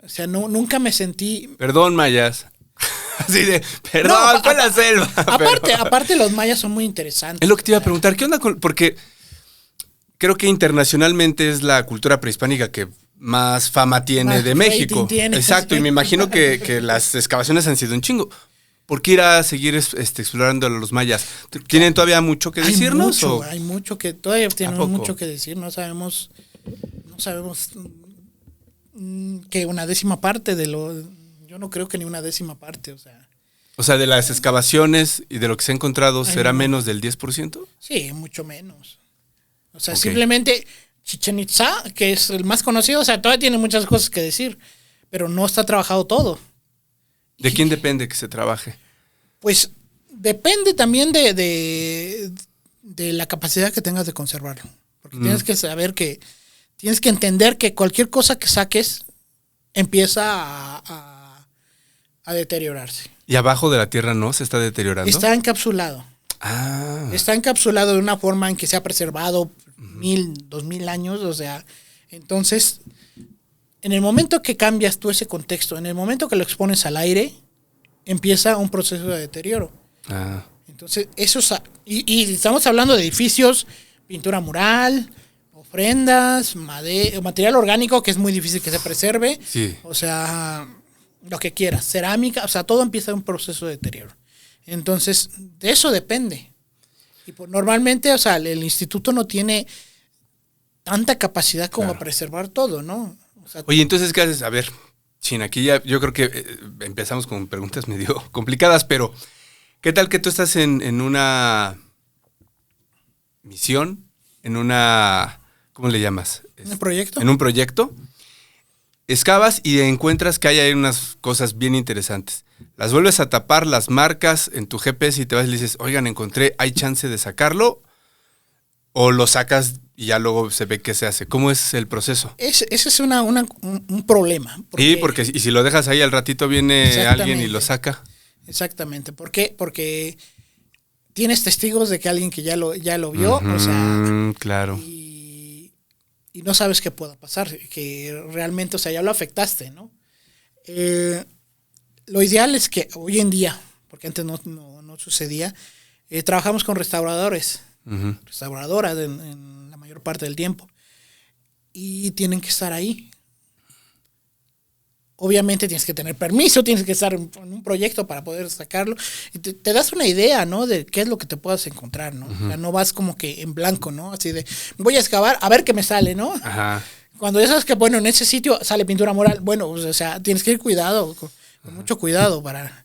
B: O sea, nunca me sentí...
A: Perdón, mayas. Así de, perdón,
B: No,
A: fue la selva.
B: Aparte los mayas son muy interesantes.
A: Es lo que te iba a preguntar, ¿qué onda con...? Porque creo que internacionalmente es la cultura prehispánica que más fama tiene
B: Más
A: de
B: rating
A: México.
B: tiene,
A: Exacto,
B: sí.
A: y me imagino que las excavaciones han sido un chingo. ¿Por qué ir a seguir explorando a los mayas? ¿Tienen todavía mucho que decirnos?
B: Hay mucho que todavía tenemos
A: poco?
B: mucho que decir. No sabemos que una décima parte de lo. Yo no creo que ni una décima parte, o sea.
A: O sea, de las excavaciones y de lo que se ha encontrado,
B: Ay,
A: ¿será
B: no.
A: menos del 10%?
B: Sí, mucho menos. O sea,
A: Ok.
B: simplemente Chichén Itzá, que es el más conocido, o sea, todavía tiene muchas cosas que decir, pero no está trabajado todo.
A: ¿De quién depende que se trabaje?
B: Pues depende también de la capacidad que tengas de conservarlo. Porque tienes que saber tienes que entender que cualquier cosa que saques empieza a deteriorarse.
A: ¿Y abajo de la tierra no se está deteriorando?
B: Está encapsulado.
A: Ah,
B: Está encapsulado de una forma en que se ha preservado 1000, 2000 años, o sea, entonces, en el momento que cambias tú ese contexto, en el momento que lo expones al aire, empieza un proceso de deterioro.
A: ah.
B: Entonces, y estamos hablando de edificios, pintura mural, ofrendas, material orgánico que es muy difícil que se preserve,
A: Sí.
B: o sea, lo que quieras, cerámica, o sea, todo empieza un proceso de deterioro. Entonces, de eso depende. Y pues, normalmente, o sea, el instituto no tiene tanta capacidad como
A: Claro.
B: preservar todo, ¿no? O sea,
A: Oye, entonces, ¿qué haces? A ver, Chin, aquí ya yo creo que empezamos con preguntas medio complicadas, pero ¿qué tal que tú estás en una misión, en una, ¿cómo le llamas?
B: ¿un proyecto?
A: En un proyecto, excavas y encuentras que hay ahí unas cosas bien interesantes. Las vuelves a tapar, las marcas en tu GPS y te vas y le dices, oigan, encontré, ¿hay chance de sacarlo? ¿O lo sacas y ya luego se ve qué se hace? ¿Cómo es el proceso?
B: Ese es un problema.
A: Sí, porque y si lo dejas ahí al ratito viene
B: Exactamente.
A: alguien y lo saca.
B: Exactamente. ¿Por qué? Porque tienes testigos de que alguien que ya lo vio, o sea,
A: Ujú, claro.
B: y no sabes qué pueda pasar, que realmente, o sea, ya lo afectaste, ¿no? Lo ideal es que hoy en día, porque antes no sucedía, trabajamos con restauradoras en la mayor parte del tiempo, y tienen que estar ahí. Obviamente tienes que tener permiso, tienes que estar en un proyecto para poder sacarlo. Y te das una idea, ¿no? De qué es lo que te puedas encontrar, ¿no? O sea, no vas como que en blanco, ¿no? Así de, voy a excavar, a ver qué me sale, ¿no?
A: Ajá.
B: Cuando ya sabes que, bueno, en ese sitio sale pintura mural, bueno, o sea, tienes que ir cuidado, con mucho cuidado para...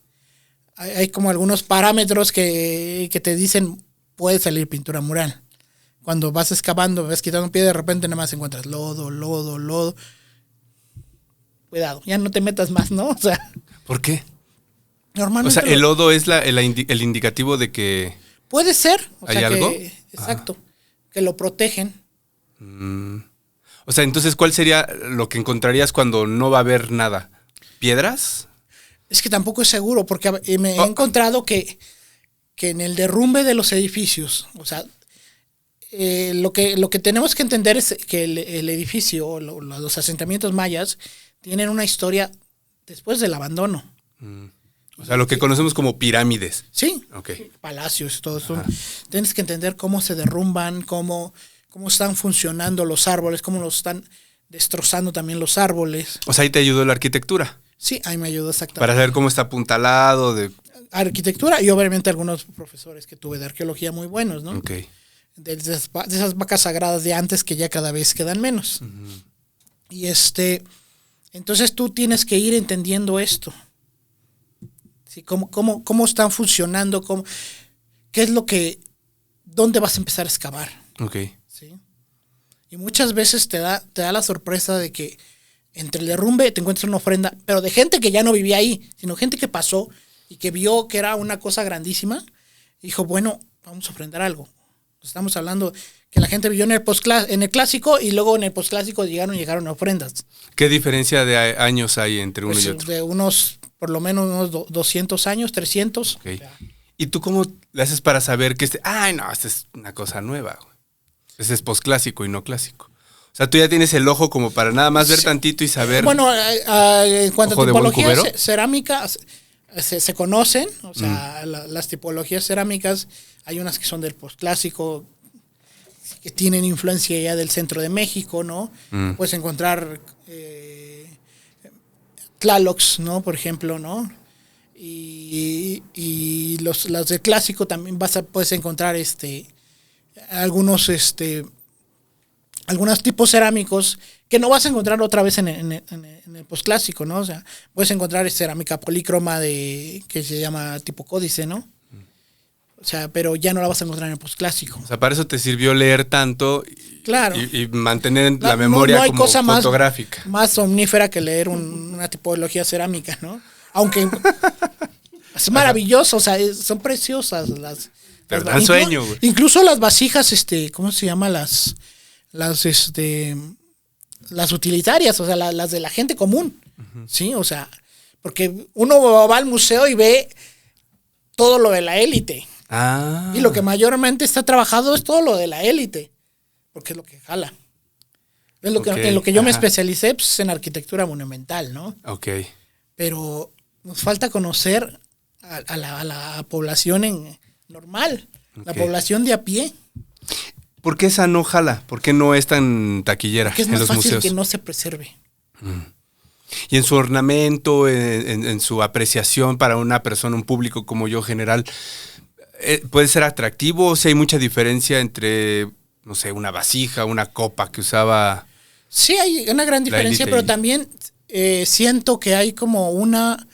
B: Hay como algunos parámetros que te dicen, puede salir pintura mural. cuando vas excavando, vas quitando piedra, de repente nada más encuentras lodo, lodo, lodo. Cuidado, ya no te metas más, ¿no? O sea,
A: ¿Por qué?
B: normalmente
A: O sea, el lodo es el indicativo de que
B: puede ser, o
A: ¿hay
B: sea,
A: algo?
B: exacto, que lo protegen.
A: O sea, entonces, ¿cuál sería lo que encontrarías cuando no va a haber nada? ¿Piedras?
B: Es que tampoco es seguro, porque me he encontrado que en el derrumbe de los edificios, o sea, lo que tenemos que entender es que el edificio, o los asentamientos mayas, tienen una historia después del abandono.
A: O sea, lo que conocemos como pirámides.
B: Sí,
A: Ok.
B: palacios, todo eso. Tienes que entender cómo se derrumban, cómo están funcionando los árboles, cómo los están destrozando también los árboles.
A: O sea, ahí te ayudó la arquitectura.
B: Sí, ahí me ayudó exactamente.
A: Para saber cómo está apuntalado.
B: Arquitectura y obviamente algunos profesores que tuve de arqueología muy buenos, ¿no?
A: Ok.
B: De esas vacas sagradas de antes que ya cada vez quedan menos. Y entonces tú tienes que ir entendiendo esto. ¿Sí? ¿Cómo están funcionando? ¿Qué es dónde vas a empezar a excavar?
A: Ok.
B: ¿Sí? Y muchas veces te da la sorpresa de que entre el derrumbe te encuentras una ofrenda, pero de gente que ya no vivía ahí, sino gente que pasó y que vio que era una cosa grandísima, y dijo, bueno, vamos a ofrendar algo. Estamos hablando que la gente vivió en el clásico y luego en el postclásico llegaron ofrendas.
A: ¿Qué diferencia de años hay entre uno
B: Pues,
A: y otro?
B: de por lo menos unos 200 años, 300.
A: Ok. ¿Y tú cómo le haces para saber que no, esta es una cosa nueva, güey? Ese es postclásico y no clásico. O sea, tú ya tienes el ojo como para nada más ver tantito y saber.
B: Bueno, en cuanto
A: ¿Ojo
B: a
A: de buen
B: tipología
A: cubero?
B: cerámica, se conocen, o sea, las tipologías cerámicas, hay unas que son del postclásico, que tienen influencia ya del centro de México, ¿no? Puedes encontrar Tlalocs, ¿no? Por ejemplo, ¿no? Y las del clásico también puedes encontrar algunos tipos cerámicos que no vas a encontrar otra vez en el postclásico, ¿no? O sea, puedes encontrar cerámica polícroma que se llama tipo códice, ¿no? O sea, pero ya no la vas a encontrar en el postclásico.
A: O sea, para eso te sirvió leer tanto
B: Claro.
A: y mantener la memoria
B: no hay
A: como
B: cosa
A: fotográfica.
B: más omnífera que leer una tipología cerámica, ¿no? Aunque es maravilloso, o sea, son preciosas
A: Pero dan sueño, güey.
B: Incluso las vasijas, ¿cómo se llama? Las utilitarias, o sea, las de la gente común, ¿sí? O sea, porque uno va al museo y ve todo lo de la élite.
A: Ah.
B: Y lo que mayormente está trabajado es todo lo de la élite, porque es lo que jala. En lo que yo me especialicé, pues, en arquitectura monumental, ¿no?
A: Ok.
B: Pero nos falta conocer a la población normal, la población de a pie.
A: ¿Por qué esa no jala? ¿Por qué no es tan taquillera
B: Que es
A: en
B: más
A: los
B: fácil
A: museos?
B: que no se preserve.
A: Y en su ornamento, en su apreciación para una persona, un público como yo general, ¿puede ser atractivo? O sea, hay mucha diferencia entre, no sé, una vasija, una copa que usaba.
B: Sí, hay una gran diferencia, pero también siento que hay como una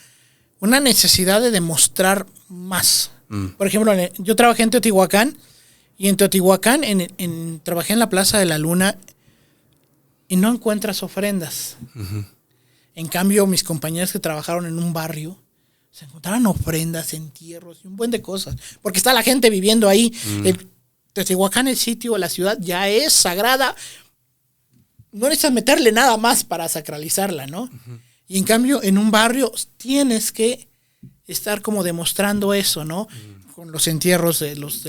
B: necesidad de demostrar más. Por ejemplo, yo trabajé en Teotihuacán, y en Teotihuacán trabajé en la Plaza de la Luna y no encuentras ofrendas. En cambio, mis compañeros que trabajaron en un barrio se encontraron ofrendas, entierros y un buen de cosas. Porque está la gente viviendo ahí. Teotihuacán, el sitio, la ciudad, ya es sagrada. No necesitas meterle nada más para sacralizarla, ¿no? Y en cambio, en un barrio tienes que estar como demostrando eso, ¿no? Con los entierros de los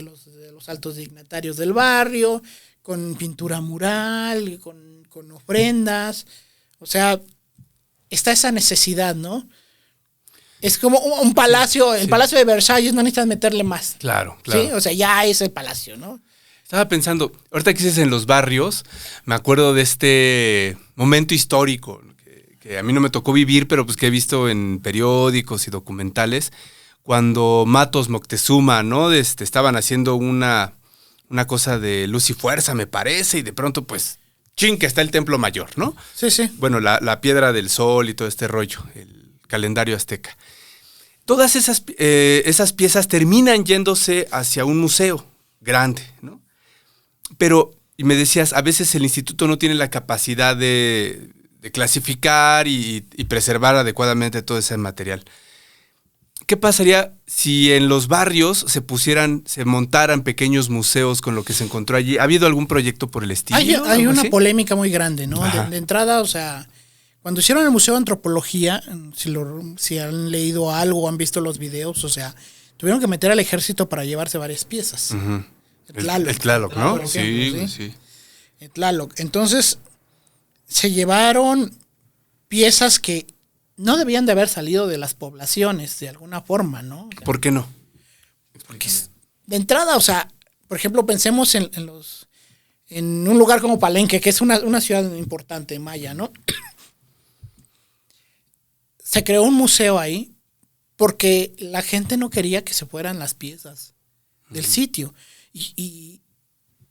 B: altos dignatarios del barrio, con pintura mural, con ofrendas. O sea, está esa necesidad, ¿no? Es como un palacio, el Palacio de Versalles, no necesitas meterle más.
A: Claro.
B: ¿Sí? O sea, ya es el palacio, ¿no?
A: Estaba pensando, ahorita que dices en los barrios, me acuerdo de este momento histórico que a mí no me tocó vivir, pero pues que he visto en periódicos y documentales, cuando Matos Moctezuma, ¿no? Estaban haciendo una cosa de luz y fuerza, me parece, y de pronto, pues, que está el Templo Mayor, ¿no?
B: Sí, sí.
A: Bueno, la piedra del sol y todo este rollo, el calendario azteca. Todas esas piezas terminan yéndose hacia un museo grande, ¿no? Pero, y me decías, a veces el instituto no tiene la capacidad de clasificar y preservar adecuadamente todo ese material. ¿Qué pasaría si en los barrios se montaran pequeños museos con lo que se encontró allí? ¿Ha habido algún proyecto por el estilo?
B: Hay una polémica muy grande, ¿no? De entrada, o sea, cuando hicieron el Museo de Antropología, si han leído algo o han visto los videos, o sea, tuvieron que meter al ejército para llevarse varias piezas.
A: Uh-huh. El Tlaloc, ¿no?
B: Ejemplo, sí. El Tlaloc. Entonces, se llevaron piezas que no debían de haber salido de las poblaciones de alguna forma, ¿no? O sea,
A: ¿por qué no?
B: Porque de entrada, o sea, por ejemplo, pensemos en un lugar como Palenque, que es una ciudad importante maya, ¿no? Se creó un museo ahí porque la gente no quería que se fueran las piezas del sitio. Y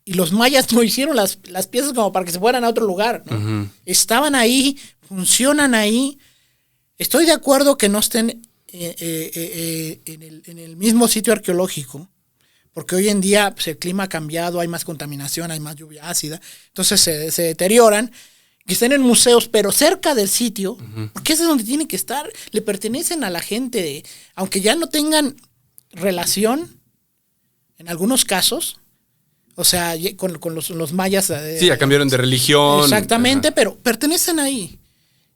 B: los mayas no hicieron las piezas como para que se fueran a otro lugar, ¿no? Uh-huh. Estaban ahí, funcionan ahí. Estoy de acuerdo que no estén en el mismo sitio arqueológico, porque hoy en día pues, el clima ha cambiado, hay más contaminación, hay más lluvia ácida, entonces se deterioran. Que estén en museos, pero cerca del sitio, uh-huh. Porque ese es donde tienen que estar, le pertenecen a la gente, aunque ya no tengan relación, en algunos casos, o sea, con los mayas.
A: Sí, ya cambiaron de religión.
B: Exactamente, ajá. Pero pertenecen ahí.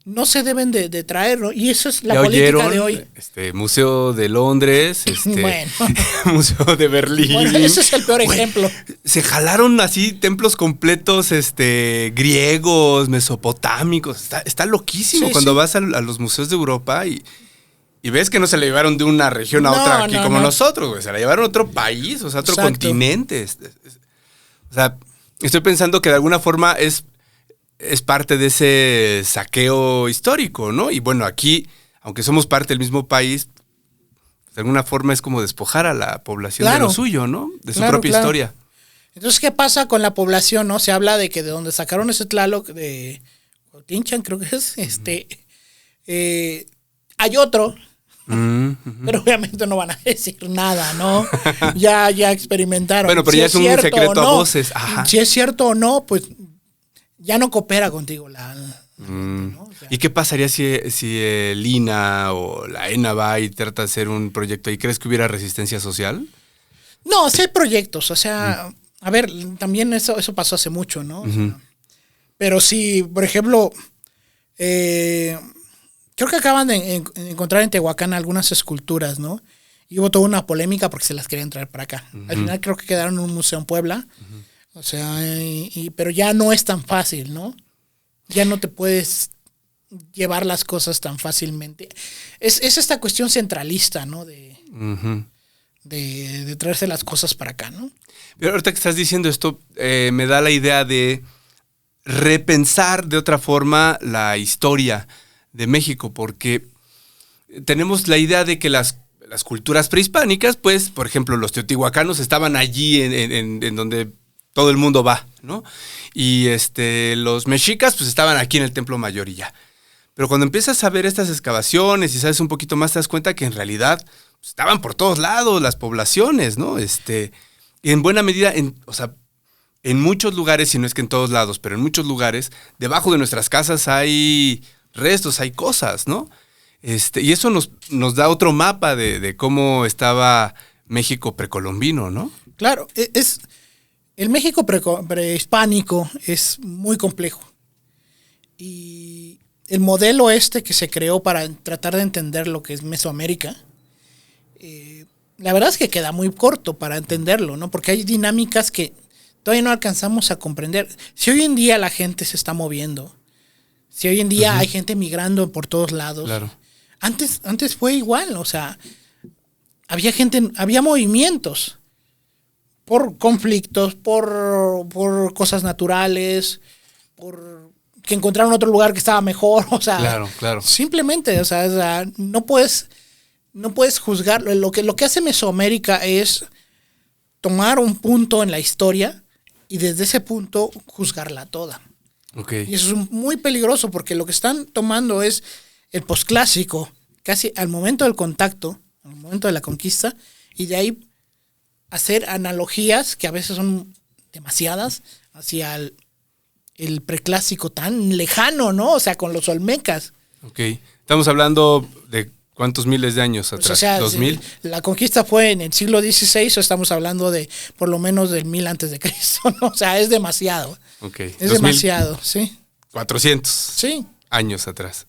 B: No se deben de traer, ¿no? Y eso es la política de hoy.
A: Museo de Londres,
B: bueno.
A: Museo de Berlín.
B: Bueno, ese es el peor ejemplo.
A: Se jalaron así templos completos, griegos, mesopotámicos. Está loquísimo cuando vas a los museos de Europa y ves que no se la llevaron de una región a otra aquí como nosotros, güey. Se la llevaron a otro país, o sea, a otro continente. O sea, estoy pensando que de alguna forma es parte de ese saqueo histórico, ¿no? Y bueno, aquí, aunque somos parte del mismo país, de alguna forma es como despojar a la población de lo suyo, ¿no? De su propia historia.
B: Entonces, ¿qué pasa con la población, no? Se habla de que de donde sacaron ese Tlaloc, de Tinchan, creo que es, hay otro, pero obviamente no van a decir nada, ¿no? ya experimentaron.
A: Bueno, pero si ya es un secreto a voces. Ajá.
B: Si es cierto o no, pues ya no coopera contigo ¿no? O sea,
A: ¿y qué pasaría si el INA o la ENA va y trata de hacer un proyecto ahí? ¿Crees que hubiera resistencia social?
B: No, sí hay proyectos, o sea, a ver, también eso pasó hace mucho, ¿no? O sea, pero sí, por ejemplo, creo que acaban de encontrar en Tehuacán algunas esculturas, ¿no? Y hubo toda una polémica porque se las querían traer para acá. Al final creo que quedaron en un museo en Puebla. O sea, pero ya no es tan fácil, ¿no? Ya no te puedes llevar las cosas tan fácilmente. Es esta cuestión centralista, ¿no? De traerse las cosas para acá, ¿no?
A: Pero ahorita que estás diciendo esto, me da la idea de repensar de otra forma la historia de México, porque tenemos la idea de que las culturas prehispánicas, pues, por ejemplo, los teotihuacanos estaban allí en donde todo el mundo va, ¿no? Y los mexicas, pues, estaban aquí en el Templo Mayor y ya. Pero cuando empiezas a ver estas excavaciones y sabes un poquito más, te das cuenta que en realidad pues, estaban por todos lados las poblaciones, ¿no? Y en buena medida, en muchos lugares, si no es que en todos lados, pero en muchos lugares, debajo de nuestras casas hay restos, hay cosas, ¿no? Y eso nos da otro mapa de cómo estaba México precolombino, ¿no?
B: Claro, el México prehispánico es muy complejo. Y el modelo que se creó para tratar de entender lo que es Mesoamérica, la verdad es que queda muy corto para entenderlo, ¿no? Porque hay dinámicas que todavía no alcanzamos a comprender. Si hoy en día la gente se está moviendo, si hoy en día hay gente migrando por todos lados,
A: claro.
B: Antes fue igual, o sea, había movimientos por conflictos, por cosas naturales, por que encontraron otro lugar que estaba mejor, o sea,
A: claro.
B: Simplemente, o sea, no puedes juzgarlo. Lo que hace Mesoamérica es tomar un punto en la historia y desde ese punto juzgarla toda.
A: Okay.
B: Y eso es muy peligroso porque lo que están tomando es el posclásico, casi al momento del contacto, al momento de la conquista, y de ahí hacer analogías que a veces son demasiadas, hacia el preclásico tan lejano, ¿no? O sea, con los olmecas.
A: Ok. Estamos hablando de ¿cuántos miles de años
B: Pues,
A: atrás?
B: o sea,
A: ¿2000?
B: la conquista fue en el siglo XVI, o estamos hablando de por lo menos del 1000 antes de Cristo, ¿no? O sea, es demasiado.
A: Ok.
B: Es
A: 2000,
B: demasiado, sí.
A: 400
B: Sí.
A: años atrás.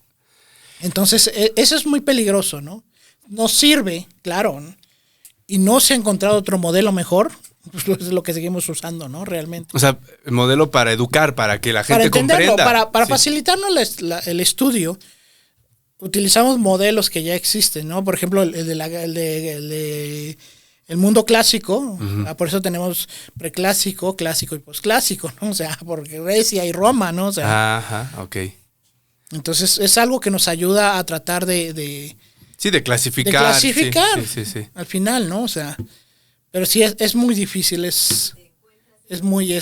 B: Entonces, eso es muy peligroso, ¿no? Nos sirve, claro, ¿no? Y no se ha encontrado otro modelo mejor, pues es lo que seguimos usando, ¿no? Realmente.
A: O sea, el modelo para educar, para que la
B: Para
A: gente
B: entenderlo,
A: comprenda.
B: para
A: Sí.
B: facilitarnos el estudio, utilizamos modelos que ya existen, ¿no? Por ejemplo, el de el mundo clásico, por eso tenemos preclásico, clásico y posclásico, ¿no? O sea, porque Grecia y Roma, ¿no? O sea,
A: Ajá, ok.
B: entonces es algo que nos ayuda a tratar de
A: Sí, de clasificar.
B: clasificar
A: Sí.
B: al final, ¿no? O sea, pero sí es muy difícil, es muy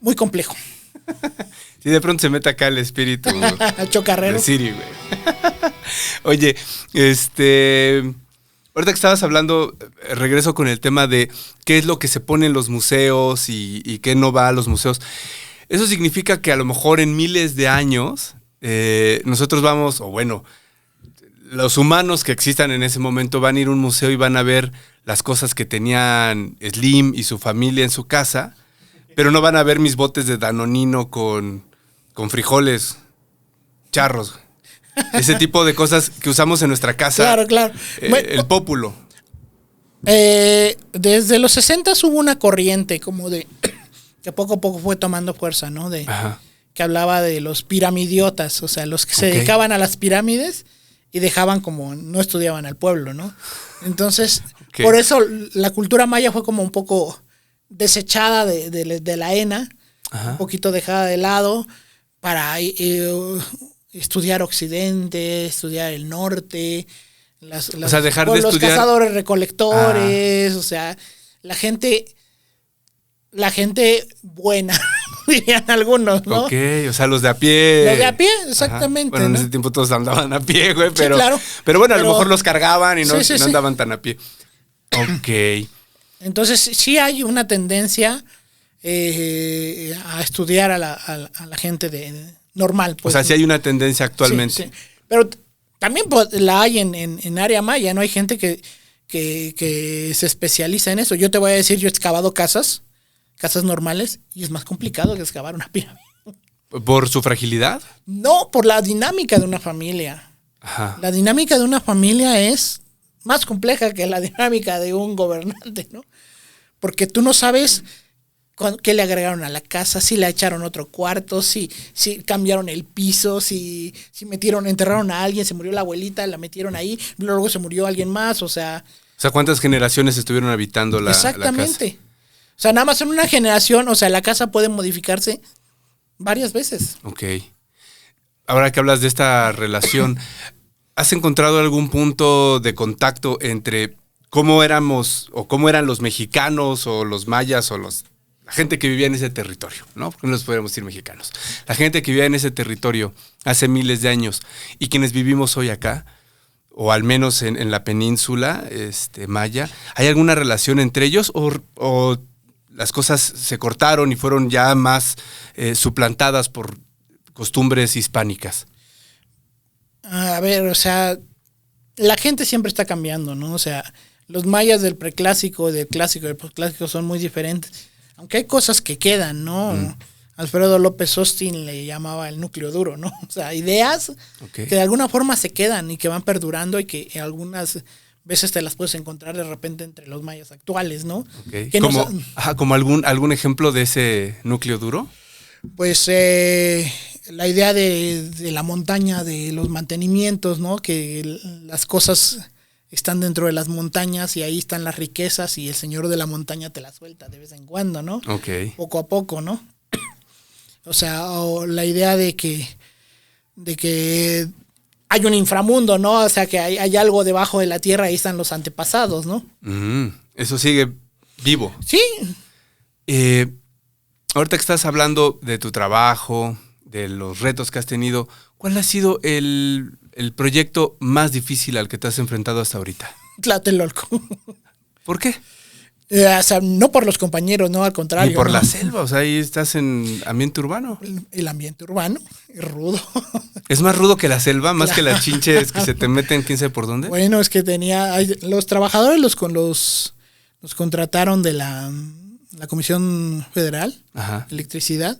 B: muy complejo.
A: Sí, de pronto se mete acá el espíritu
B: Chocarrero.
A: de Siri, güey. Oye, ahorita que estabas hablando, regreso con el tema de qué es lo que se pone en los museos y qué no va a los museos. Eso significa que a lo mejor en miles de años nosotros vamos, o bueno, los humanos que existan en ese momento van a ir a un museo y van a ver las cosas que tenían Slim y su familia en su casa, pero no van a ver mis botes de Danonino con frijoles, charros, ese tipo de cosas que usamos en nuestra casa.
B: Claro, claro.
A: El pópulo.
B: Desde los 60 hubo una corriente como de que poco a poco fue tomando fuerza, ¿no?
A: Ajá.
B: Que hablaba de los piramidiotas, o sea, los que se
A: Ok.
B: dedicaban a las pirámides y dejaban como no estudiaban al pueblo, ¿no? Entonces,
A: Ok.
B: por eso la cultura maya fue como un poco desechada de la ENA,
A: Ajá.
B: un poquito dejada de lado para estudiar Occidente, estudiar el norte,
A: O sea, dejar de
B: los
A: estudiar-
B: cazadores recolectores, o sea, la gente buena, dirían algunos, ¿no?
A: Ok, o sea, los de a pie.
B: Los de a pie, exactamente,
A: Ajá. Bueno, en
B: ¿no?
A: ese tiempo todos andaban a pie, güey, pero,
B: claro.
A: pero bueno, a lo
B: Pero-
A: mejor los cargaban y no,
B: Sí, sí,
A: no
B: sí.
A: andaban tan a pie. Ok.
B: Entonces sí hay una tendencia a estudiar a la gente normal.
A: O
B: Pues,
A: sea, sí hay una tendencia actualmente.
B: Sí, sí. Pero también pues, la hay en área maya, ¿no? Hay gente que se especializa en eso. Yo te voy a decir, yo he excavado casas normales, y es más complicado que excavar una pirámide.
A: ¿Por su fragilidad?
B: No, por la dinámica de una familia.
A: Ajá.
B: La dinámica de una familia es más compleja que la dinámica de un gobernante, ¿no? Porque tú no sabes qué le agregaron a la casa, si le echaron otro cuarto, si cambiaron el piso, si enterraron a alguien, se murió la abuelita, la metieron ahí, luego se murió alguien más, o sea,
A: O sea, ¿cuántas generaciones estuvieron habitando la
B: exactamente.
A: casa?
B: O sea, nada más en una generación, o sea, la casa puede modificarse varias veces.
A: Ok. Ahora que hablas de esta relación, ¿has encontrado algún punto de contacto entre cómo éramos o cómo eran los mexicanos o los mayas o la gente que vivía en ese territorio, ¿no? Porque no nos podemos decir mexicanos. La gente que vivía en ese territorio hace miles de años y quienes vivimos hoy acá, o al menos en la península maya, ¿hay alguna relación entre ellos o las cosas se cortaron y fueron ya más suplantadas por costumbres hispánicas?
B: A ver, o sea, la gente siempre está cambiando, ¿no? O sea, los mayas del preclásico, del clásico y del postclásico son muy diferentes. Aunque hay cosas que quedan, ¿no? Alfredo López Austin le llamaba el núcleo duro, ¿no? O sea, ideas
A: Okay.
B: que de alguna forma se quedan y que van perdurando y que algunas veces te las puedes encontrar de repente entre los mayas actuales, ¿no?
A: Okay.
B: Que
A: ¿Como algún ejemplo de ese núcleo duro?
B: Pues la idea de la montaña, de los mantenimientos, ¿no? Que las cosas están dentro de las montañas y ahí están las riquezas y el señor de la montaña te la suelta de vez en cuando, ¿no?
A: Ok.
B: Poco a poco, ¿no? O sea, o la idea de que hay un inframundo, ¿no? O sea, que hay algo debajo de la tierra, ahí están los antepasados, ¿no?
A: Eso sigue vivo.
B: Sí.
A: Ahorita que estás hablando de tu trabajo, de los retos que has tenido, ¿cuál ha sido el proyecto más difícil al que te has enfrentado hasta ahorita?
B: Tlatelolco.
A: ¿Por qué?
B: O sea, no por los compañeros, no, al contrario.
A: Ni por
B: ¿no?
A: la selva, o sea, ahí estás en ambiente urbano.
B: El ambiente urbano es rudo.
A: ¿Es más rudo que la selva, más que las chinches que se te meten quién sabe por dónde?
B: Bueno, es que los trabajadores los contrataron de la Comisión Federal
A: Ajá.
B: de Electricidad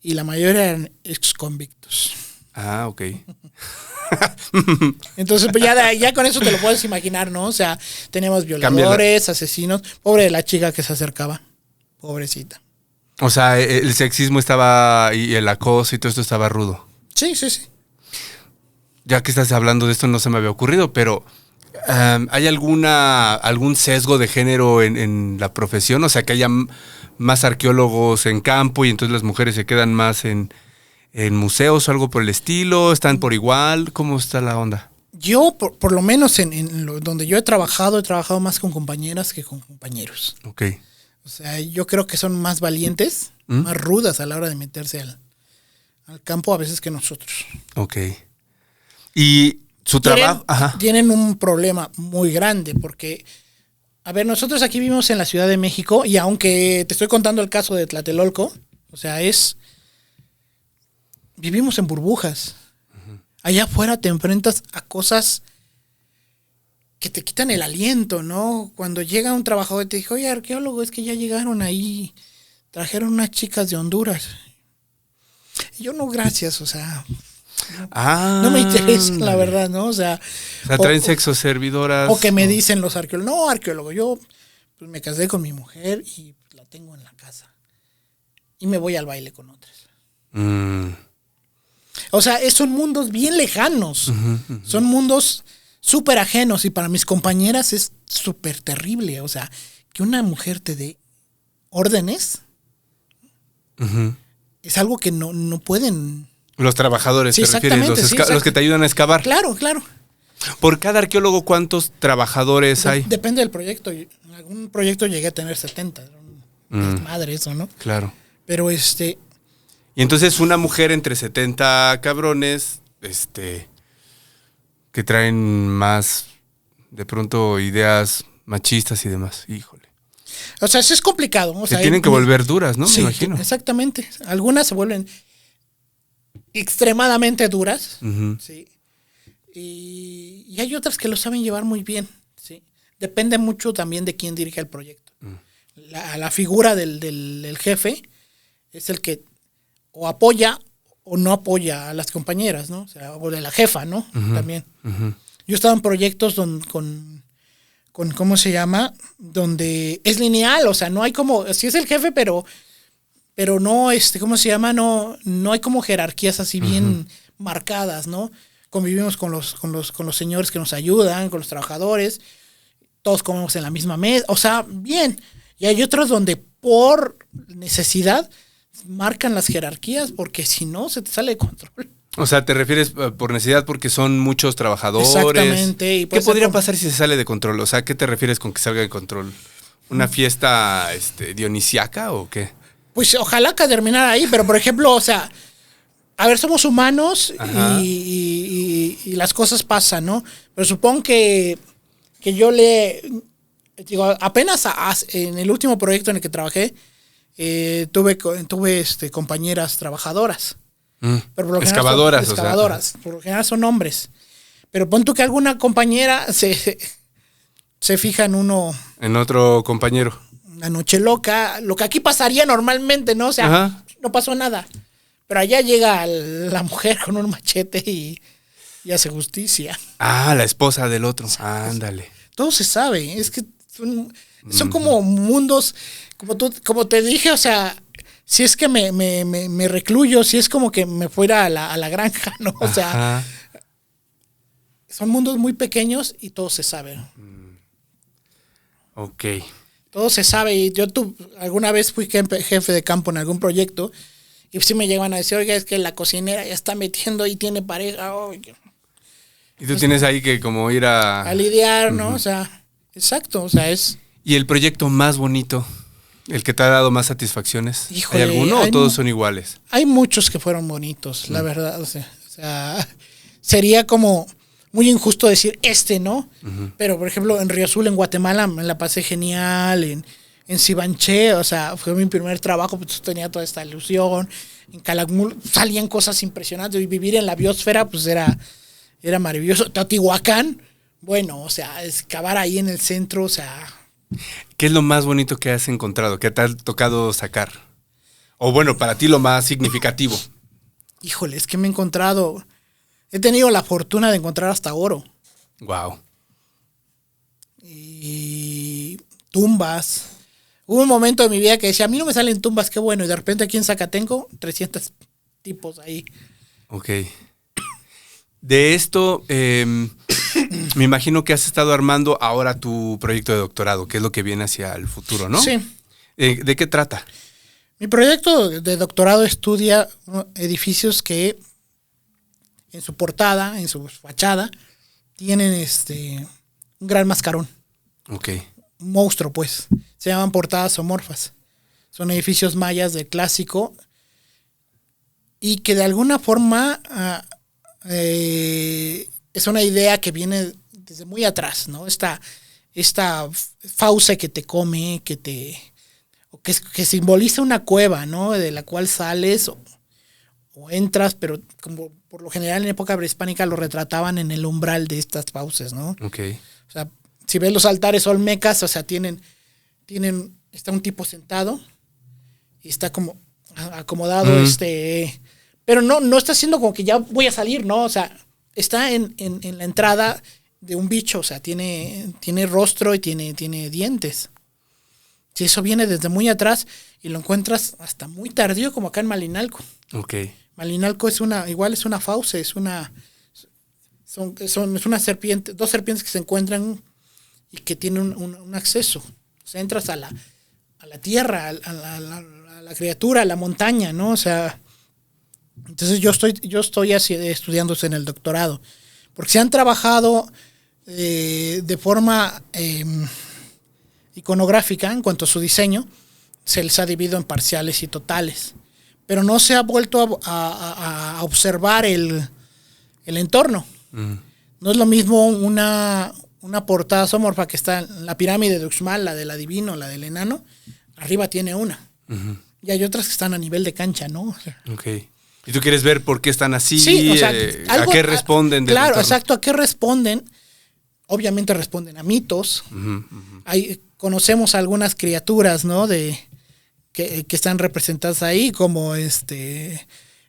B: y la mayoría eran exconvictos.
A: Ah, ok.
B: Entonces, pues ya con eso te lo puedes imaginar, ¿no? O sea, teníamos violadores, asesinos. Pobre de la chica que se acercaba. Pobrecita.
A: O sea, el sexismo estaba y el acoso y todo esto estaba rudo.
B: Sí.
A: Ya que estás hablando de esto no se me había ocurrido, pero ¿hay algún sesgo de género en la profesión? O sea, que haya más arqueólogos en campo y entonces las mujeres se quedan más en museos o algo por el estilo, ¿están por igual? ¿Cómo está la onda?
B: Yo, por lo menos donde yo he trabajado más con compañeras que con compañeros.
A: Ok.
B: O sea, yo creo que son más valientes, más rudas a la hora de meterse al campo a veces que nosotros.
A: Ok. Y su trabajo...
B: Tienen un problema muy grande porque, a ver, nosotros aquí vivimos en la Ciudad de México y aunque te estoy contando el caso de Tlatelolco, o sea, vivimos en burbujas. Allá afuera te enfrentas a cosas que te quitan el aliento, ¿no? Cuando llega un trabajador y te dice, oye, arqueólogo, es que ya llegaron ahí, trajeron unas chicas de Honduras. Y yo, no, gracias, o sea, no me interesa, la verdad, ¿no? O sea,
A: traen sexo servidoras.
B: O que me dicen los arqueólogos, no, arqueólogo, yo pues, me casé con mi mujer y la tengo en la casa. Y me voy al baile con otras. O sea, son mundos bien lejanos. Son mundos súper ajenos. Y para mis compañeras es súper terrible. O sea, que una mujer te dé órdenes es algo que no pueden.
A: Los trabajadores,
B: sí,
A: te refieres, los que te ayudan a excavar.
B: Claro.
A: Por cada arqueólogo, ¿cuántos trabajadores hay?
B: Depende del proyecto. En algún proyecto llegué a tener 70. Madre eso, ¿no?
A: Claro.
B: Pero
A: Y entonces una mujer entre 70 cabrones, que traen más, de pronto, ideas machistas y demás. Híjole.
B: O sea, eso es complicado. O sea,
A: tienen que volver duras, ¿no?
B: Sí,
A: me imagino.
B: Exactamente. Algunas se vuelven extremadamente duras, ¿sí? Y hay otras que lo saben llevar muy bien, ¿sí? Depende mucho también de quién dirige el proyecto. La figura del jefe es el que o apoya o no apoya a las compañeras, ¿no? O sea, o de la jefa, ¿no? También. Yo he estado en proyectos con ¿cómo se llama? Donde es lineal, o sea, no hay como, sí es el jefe, pero no, ¿cómo se llama? No hay como jerarquías así bien marcadas, ¿no? Convivimos con los señores que nos ayudan, con los trabajadores, todos comemos en la misma mesa, o sea, bien. Y hay otros donde por necesidad marcan las jerarquías, porque si no, se te sale de control.
A: O sea, ¿te refieres por necesidad porque son muchos trabajadores?
B: Exactamente. Y
A: ¿Qué podría pasar si se sale de control? O sea, ¿qué te refieres con que salga de control? ¿Una fiesta dionisiaca o qué?
B: Pues ojalá que terminara ahí, pero por ejemplo, o sea, a ver, somos humanos y las cosas pasan, ¿no? Pero supongo que yo digo, apenas en el último proyecto en el que trabajé, tuve compañeras trabajadoras. Pero por lo
A: excavadoras.
B: Excavadoras, por lo general son hombres. Pero pon tú que alguna compañera se fija en uno.
A: En otro compañero.
B: Una noche loca, lo que aquí pasaría normalmente, ¿no? O sea, no pasó nada. Pero allá llega la mujer con un machete y hace justicia.
A: Ah, la esposa del otro. Ándale.
B: Todo se sabe. Es que son como mundos, como te dije, o sea, si es que me recluyo, si es como que me fuera a la granja, ¿no? O sea, son mundos muy pequeños y todo se sabe.
A: Ok.
B: Todo se sabe. Y yo alguna vez fui jefe de campo en algún proyecto y sí me llegan a decir, oiga, es que la cocinera ya está metiendo y tiene pareja. Oh,
A: y tú tienes ahí que como ir a
B: lidiar, ¿no? O sea, exacto, o sea, es...
A: ¿Y el proyecto más bonito? ¿El que te ha dado más satisfacciones?
B: Híjole,
A: ¿hay alguno o todos son iguales?
B: Hay muchos que fueron bonitos, la verdad. O sea, sería como muy injusto decir ¿no?
A: Ujú.
B: Pero, por ejemplo, en Río Azul, en Guatemala, me la pasé genial, en Sibanché, o sea, fue mi primer trabajo, pues tenía toda esta ilusión. En Calakmul salían cosas impresionantes y vivir en la biosfera, pues era maravilloso. Teotihuacán, bueno, o sea, excavar ahí en el centro, o sea...
A: ¿Qué es lo más bonito que has encontrado, que te ha tocado sacar? O bueno, para ti lo más significativo.
B: Híjole, es que me he encontrado... He tenido la fortuna de encontrar hasta oro.
A: Wow.
B: Y tumbas. Hubo un momento de mi vida que decía, a mí no me salen tumbas, qué bueno. Y de repente aquí en Zacatenco, 300 tipos ahí.
A: Ok. De esto, me imagino que has estado armando ahora tu proyecto de doctorado, que es lo que viene hacia el futuro, ¿no?
B: Sí.
A: ¿De qué trata?
B: Mi proyecto de doctorado estudia edificios que en su portada, en su fachada, tienen un gran mascarón.
A: Ok.
B: Un monstruo, pues. Se llaman portadas zoomorfas. Son edificios mayas del clásico y que de alguna forma es una idea que viene desde muy atrás, ¿no? Esta fauce que te come, que simboliza una cueva, ¿no? De la cual sales o entras, pero como por lo general en época prehispánica lo retrataban en el umbral de estas fauces, ¿no?
A: Ok.
B: O sea, si ves los altares olmecas, o sea, está un tipo sentado y está como acomodado, pero no está haciendo como que ya voy a salir, ¿no? O sea, está en la entrada de un bicho, o sea, tiene rostro y tiene dientes. Si eso viene desde muy atrás y lo encuentras hasta muy tardío, como acá en Malinalco.
A: Ok.
B: Malinalco es una fauce, es una serpiente, dos serpientes que se encuentran y que tienen un acceso. O sea, entras a la tierra, a la criatura, a la montaña, ¿no? O sea, entonces yo estoy estudiando en el doctorado. Porque se han trabajado de forma iconográfica en cuanto a su diseño, se les ha dividido en parciales y totales. Pero no se ha vuelto a observar el entorno. No es lo mismo una portada zoomorfa que está en la pirámide de Uxmal, la del adivino, la del enano. Arriba tiene una.
A: Uh-huh.
B: Y hay otras que están a nivel de cancha, ¿no? O sea,
A: ok. ¿Y tú quieres ver por qué están así?
B: Sí, o sea,
A: ¿a qué responden?
B: Claro, exacto, ¿a qué responden? Obviamente responden a mitos.
A: Uh-huh, uh-huh.
B: Conocemos algunas criaturas, ¿no? Que están representadas ahí, como el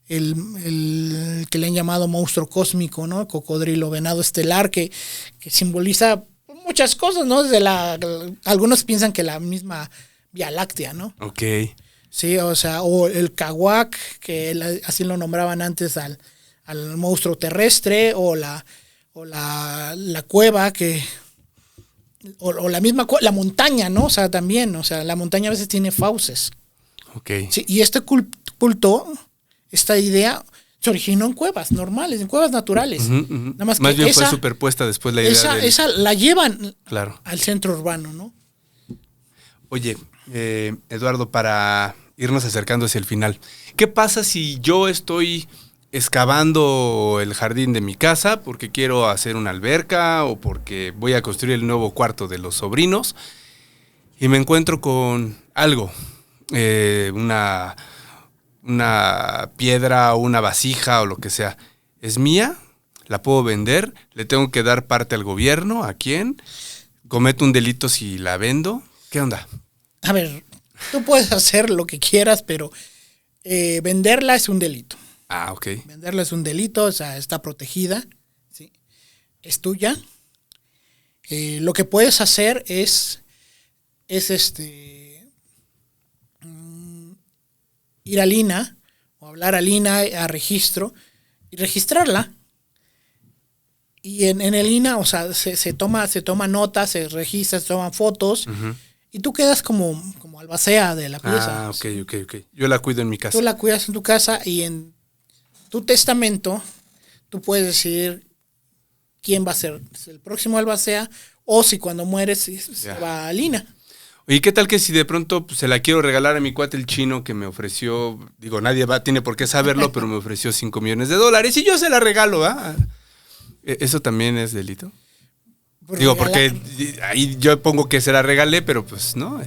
B: que le han llamado monstruo cósmico, ¿no? Cocodrilo venado estelar, que simboliza muchas cosas, ¿no? Algunos piensan que la misma Vía Láctea, ¿no?
A: Ok.
B: Sí, o sea, o el Cahuac, que así lo nombraban antes al monstruo terrestre, o la cueva, o la misma la montaña, ¿no? O sea, también, o sea, la montaña a veces tiene fauces.
A: Ok.
B: Sí, y este culto, esta idea, se originó en cuevas normales, en cuevas naturales.
A: Uh-huh, uh-huh.
B: Nada más
A: bien
B: esa,
A: fue superpuesta después la idea
B: esa la llevan
A: claro.
B: al centro urbano, ¿no?
A: Oye, Eduardo, para irnos acercando hacia el final, ¿qué pasa si yo estoy excavando el jardín de mi casa porque quiero hacer una alberca o porque voy a construir el nuevo cuarto de los sobrinos y me encuentro con algo, una piedra o una vasija o lo que sea? ¿Es mía? ¿La puedo vender? ¿Le tengo que dar parte al gobierno? ¿A quién? ¿Cometo un delito si la vendo? ¿Qué onda?
B: A ver, tú puedes hacer lo que quieras, pero venderla es un delito.
A: Ah, ok.
B: Venderla es un delito, o sea, está protegida, ¿sí? Es tuya. Lo que puedes hacer es ir al INAH o hablar al INAH a registro y registrarla. Y en el INAH, o sea, se toma nota, se registra, se toman fotos.
A: Uh-huh.
B: Y tú quedas como albacea de la pieza.
A: Ah, ok. Yo la cuido en mi casa.
B: Tú la cuidas en tu casa y en tu testamento tú puedes decidir quién va a ser el próximo albacea o si cuando mueres se va a Lina.
A: Oye, ¿qué tal que si de pronto se la quiero regalar a mi cuate el chino que me ofreció, digo, nadie tiene por qué saberlo, pero me ofreció $5 millones y yo se la regalo, ¿ah? ¿Eso también es delito?
B: Por
A: Digo,
B: regalar.
A: porque ahí yo pongo que se la regalé, pero pues no,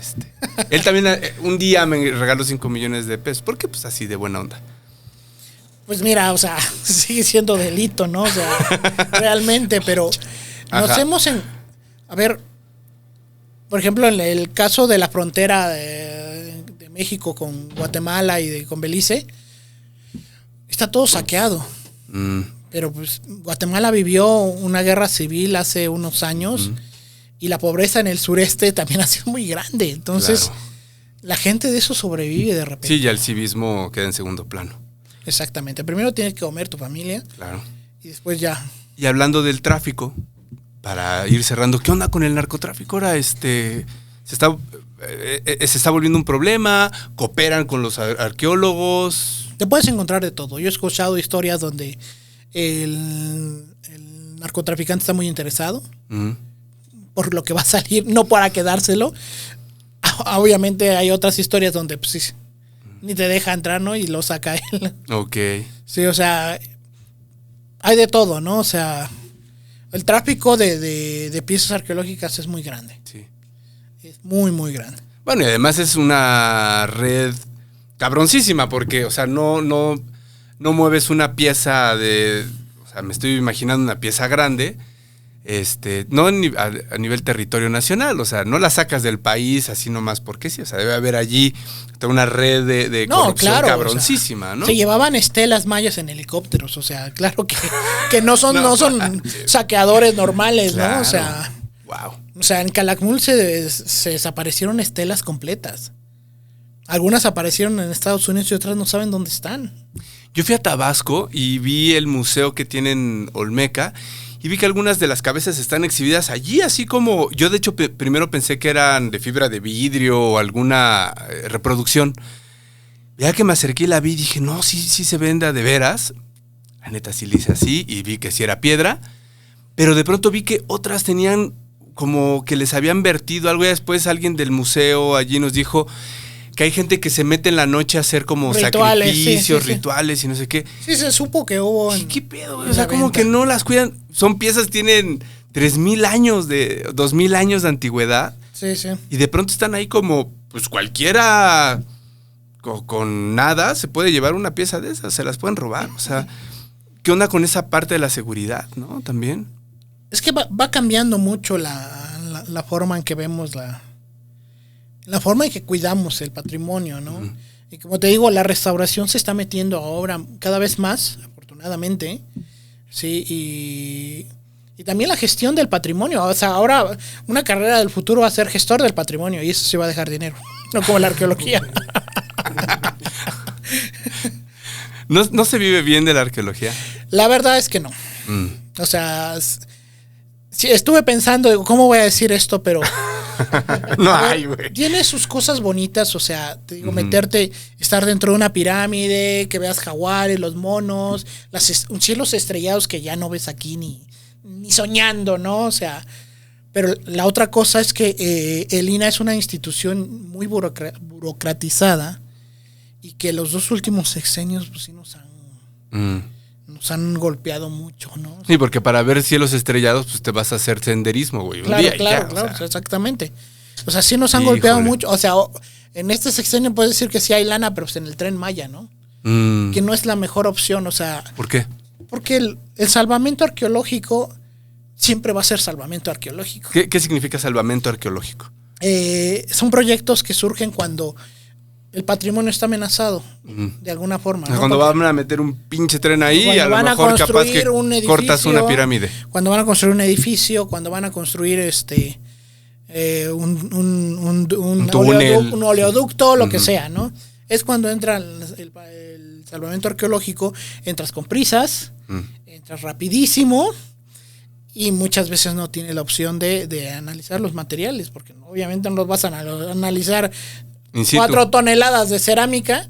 A: Él también un día me regaló 5 millones de pesos. ¿Por qué? Pues así de buena onda.
B: Pues mira, o sea, sigue siendo delito, ¿no? O sea, realmente, pero nos
A: Ajá.
B: A ver, por ejemplo, en el caso de la frontera de México con Guatemala y con Belice, está todo saqueado.
A: Mm,
B: Pero pues Guatemala vivió una guerra civil hace unos años y la pobreza en el sureste también ha sido muy grande. Entonces,
A: claro.
B: la gente de eso sobrevive de repente.
A: Sí, ya el civismo queda en segundo plano.
B: Exactamente. Primero tienes que comer tu familia
A: Claro.
B: y después ya.
A: Y hablando del tráfico, para ir cerrando, ¿qué onda con el narcotráfico? Ahora se está volviendo un problema, cooperan con los arqueólogos.
B: Te puedes encontrar de todo. Yo he escuchado historias donde el narcotraficante está muy interesado
A: Mm,
B: por lo que va a salir, no para quedárselo. Obviamente hay otras historias donde pues, sí, ni te deja entrar, ¿no? Y lo saca él.
A: ok.
B: Sí, o sea, hay de todo, ¿no? O sea, el tráfico de piezas arqueológicas es muy grande.
A: Sí.
B: Es muy, muy grande.
A: Bueno, y además es una red cabroncísima porque, o sea, no mueves una pieza o sea, me estoy imaginando una pieza grande, no a nivel territorio nacional, o sea, no la sacas del país así nomás porque sí, o sea, debe haber allí toda una red de
B: No,
A: corrupción
B: claro,
A: cabroncísima,
B: o sea,
A: ¿no?
B: se llevaban estelas mayas en helicópteros, o sea, claro que no son, no son saqueadores normales,
A: Claro.
B: ¿no?
A: Wow.
B: O sea, en Calakmul se desaparecieron estelas completas. Algunas aparecieron en Estados Unidos y otras no saben dónde están.
A: Yo fui a Tabasco y vi el museo que tienen Olmeca y vi que algunas de las cabezas están exhibidas allí, así como yo de hecho primero pensé que eran de fibra de vidrio o alguna reproducción. Ya que me acerqué y la vi, dije, no, sí se vende de veras. La neta sí le hice así y vi que sí era piedra, pero de pronto vi que otras tenían como que les habían vertido algo y después alguien del museo allí nos dijo que hay gente que se mete en la noche a hacer como
B: Rituales,
A: sacrificios,
B: sí.
A: rituales y no sé qué.
B: Sí, se supo que hubo.
A: ¿Qué pedo, güey?
B: en
A: O sea,
B: la
A: como
B: venta.
A: que no las cuidan. Son piezas, tienen 3,000 años 2,000 años de antigüedad.
B: Sí, sí.
A: Y de pronto están ahí como, pues cualquiera con nada se puede llevar una pieza de esas, se las pueden robar. O sea, ¿qué onda con esa parte de la seguridad, no? También.
B: Es que va cambiando mucho la forma en que vemos la forma en que cuidamos el patrimonio, ¿no? Y como te digo, la restauración se está metiendo ahora cada vez más, afortunadamente, sí, y también la gestión del patrimonio. O sea, ahora una carrera del futuro va a ser gestor del patrimonio y eso sí va a dejar dinero, no como la arqueología.
A: No se vive bien de la arqueología.
B: La verdad es que no. O sea, sí, estuve pensando, digo, ¿cómo voy a decir esto? Pero
A: No hay, güey.
B: tiene sus cosas bonitas, o sea, te digo, meterte, estar dentro de una pirámide, que veas jaguares, los monos, cielos estrellados que ya no ves aquí ni soñando, ¿no? O sea, pero la otra cosa es que el INAH es una institución muy burocratizada y que los 2 últimos sexenios pues sí nos han golpeado mucho, ¿no?
A: Sí, porque para ver cielos estrellados, pues te vas a hacer senderismo, güey.
B: Claro,
A: un día
B: claro,
A: y ya,
B: claro,
A: o sea.
B: Exactamente. O sea, sí nos han golpeado
A: Híjole.
B: mucho. O sea, en este sexenio puedes decir que sí hay lana, pero pues en el Tren Maya, ¿no? Que no es la mejor opción, o sea,
A: ¿Por qué?
B: porque el salvamento arqueológico siempre va a ser salvamento arqueológico.
A: ¿Qué significa salvamento arqueológico?
B: Son proyectos que surgen cuando el patrimonio está amenazado, de alguna forma. ¿no?
A: Cuando
B: Porque
A: van a meter un pinche tren ahí,
B: cuando
A: a lo
B: van a
A: mejor capaz
B: construir
A: que
B: un edificio,
A: cortas una pirámide.
B: Cuando van a construir un edificio, cuando van a construir un
A: túnel.
B: un oleoducto, lo que sea, ¿no? Es cuando entra el salvamento arqueológico, entras con prisas, entras rapidísimo y muchas veces no tienes la opción de analizar los materiales, porque obviamente no los vas a analizar
A: In situ.
B: 4 toneladas de cerámica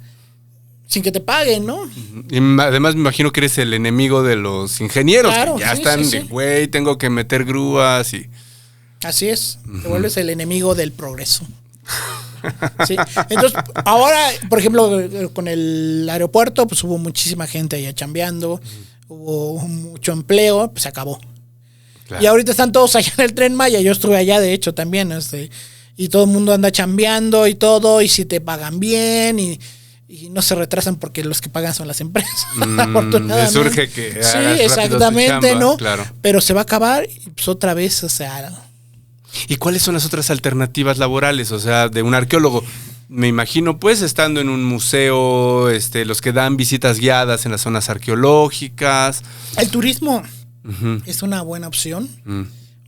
B: sin que te paguen, ¿no?
A: Y además me imagino que eres el enemigo de los ingenieros,
B: Claro,
A: que ya
B: sí,
A: están
B: sí,
A: de,
B: sí.
A: güey, tengo que meter grúas y...
B: Así es, te vuelves el enemigo del progreso. Sí. Entonces, ahora, por ejemplo, con el aeropuerto, pues hubo muchísima gente allá chambeando. hubo mucho empleo, pues se acabó.
A: Claro.
B: Y ahorita están todos allá en el Tren Maya, yo estuve allá de hecho también, y todo el mundo anda chambeando y todo, y si te pagan bien, y no se retrasan porque los que pagan son las empresas, afortunadamente.
A: Les surge que
B: sí,
A: hagas
B: exactamente,
A: rápido su chamba,
B: ¿no?
A: Claro.
B: Pero se va a acabar y pues otra vez, o sea...
A: ¿Y cuáles son las otras alternativas laborales? O sea, de un arqueólogo. Me imagino, pues, estando en un museo, los que dan visitas guiadas en las zonas arqueológicas.
B: El turismo
A: Uh-huh.
B: es una buena opción.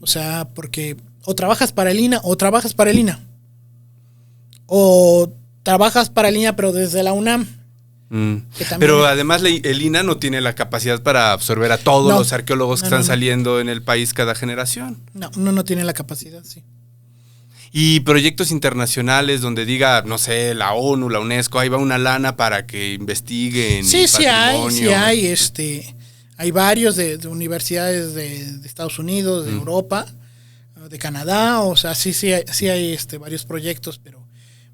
B: O sea, porque o trabajas para el INA o trabajas para el INA. O trabajas para el INA, pero desde la UNAM.
A: Pero además el INA no tiene la capacidad para absorber a todos los arqueólogos que están saliendo en el país cada generación.
B: No tiene la capacidad, sí.
A: Y proyectos internacionales donde diga, no sé, la ONU, la UNESCO, ahí va una lana para que investiguen.
B: Sí, sí hay, hay varios de universidades de Estados Unidos, de Europa, de Canadá, o sea, sí hay varios proyectos, pero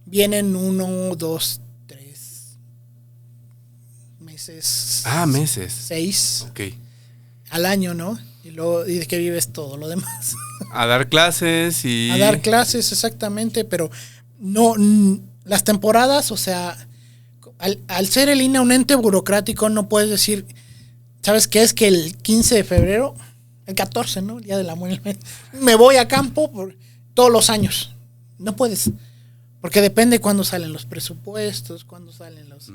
B: vienen 1, 2, 3 meses.
A: Meses.
B: 6.
A: Ok.
B: Al año, ¿no? Y de qué vives todo lo demás.
A: A dar clases y...
B: A dar clases, exactamente, pero no, las temporadas, o sea, al ser el INA un ente burocrático, no puedes decir, ¿sabes qué? Es que el 15 de febrero, el 14, ¿no? El Día del Amor, me voy a campo por todos los años. No puedes, porque depende cuándo salen los presupuestos, cuándo salen los...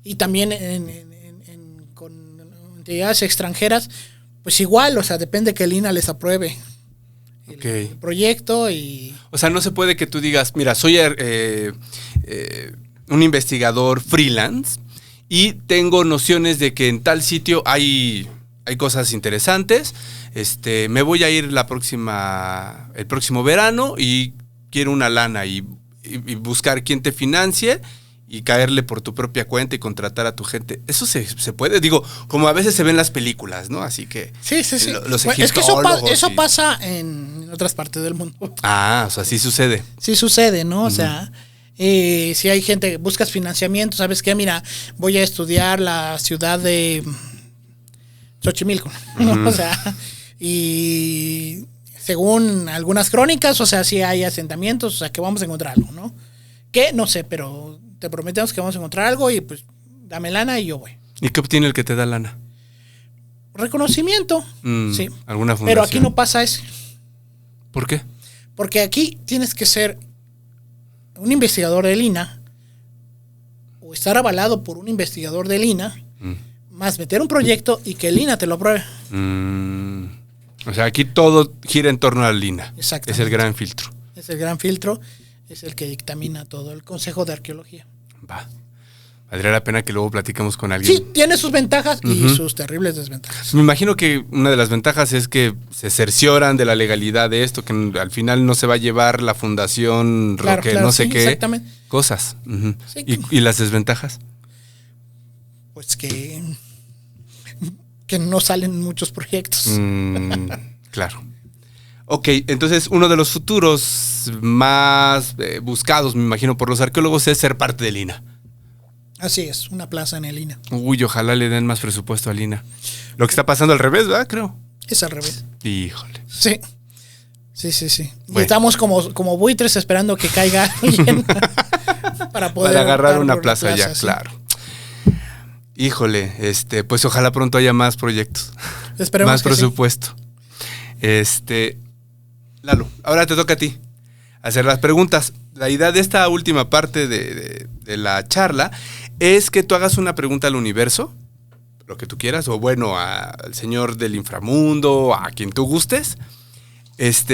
B: Y también con entidades extranjeras, pues igual, o sea, depende que el INA les apruebe el proyecto y... O
A: sea, no se puede que tú digas, mira, soy un investigador freelance y tengo nociones de que en tal sitio hay cosas interesantes, me voy a ir el próximo verano y quiero una lana y buscar quién te financie y caerle por tu propia cuenta y contratar a tu gente. Eso se puede, digo, como a veces se ven en las películas, ¿no? Así que...
B: Sí.
A: Los
B: bueno, es que eso pasa en otras partes del mundo.
A: O sea, sí sucede.
B: Sí sucede, ¿no? O sea, si hay gente, buscas financiamiento, ¿sabes qué? Mira, voy a estudiar la ciudad de Xochimilco, ¿no? O sea, y según algunas crónicas, o sea, sí hay asentamientos, o sea, que vamos a encontrar algo, ¿no? Que no sé, pero te prometemos que vamos a encontrar algo y pues dame lana y yo voy.
A: ¿Y qué obtiene el que te da lana?
B: Reconocimiento, sí.
A: ¿Alguna fundación?
B: Pero aquí no pasa eso.
A: ¿Por qué?
B: Porque aquí tienes que ser un investigador del INA o estar avalado por un investigador del INA, más meter un proyecto y que el INA te lo apruebe.
A: O sea, aquí todo gira en torno al INA.
B: Exactamente.
A: Es el gran filtro.
B: Es el gran filtro, es el que dictamina todo, el Consejo de Arqueología.
A: Va. Valdría la pena que luego platiquemos con alguien.
B: Sí, tiene sus ventajas y sus terribles desventajas.
A: Me imagino que una de las ventajas es que se cercioran de la legalidad de esto, que al final no se va a llevar la fundación,
B: claro,
A: no sé
B: sí,
A: qué,
B: exactamente.
A: Cosas.
B: Sí.
A: ¿Y las desventajas?
B: Pues que no salen muchos proyectos.
A: Claro. Ok, entonces uno de los futuros más buscados, me imagino, por los arqueólogos es ser parte del INA.
B: Así es, una plaza en el INA.
A: Uy, ojalá le den más presupuesto al INA. Lo que está pasando al revés, ¿verdad? Creo.
B: Es al revés.
A: Híjole.
B: Sí.
A: Bueno.
B: Y estamos como buitres esperando que caiga alguien para poder
A: agarrar una plaza ya,
B: sí.
A: claro. Híjole, pues ojalá pronto haya más proyectos.
B: Esperemos
A: más
B: que
A: presupuesto. Sí. Lalo, ahora te toca a ti hacer las preguntas. La idea de esta última parte de la charla es que tú hagas una pregunta al universo, lo que tú quieras, o bueno, al señor del inframundo, a quien tú gustes.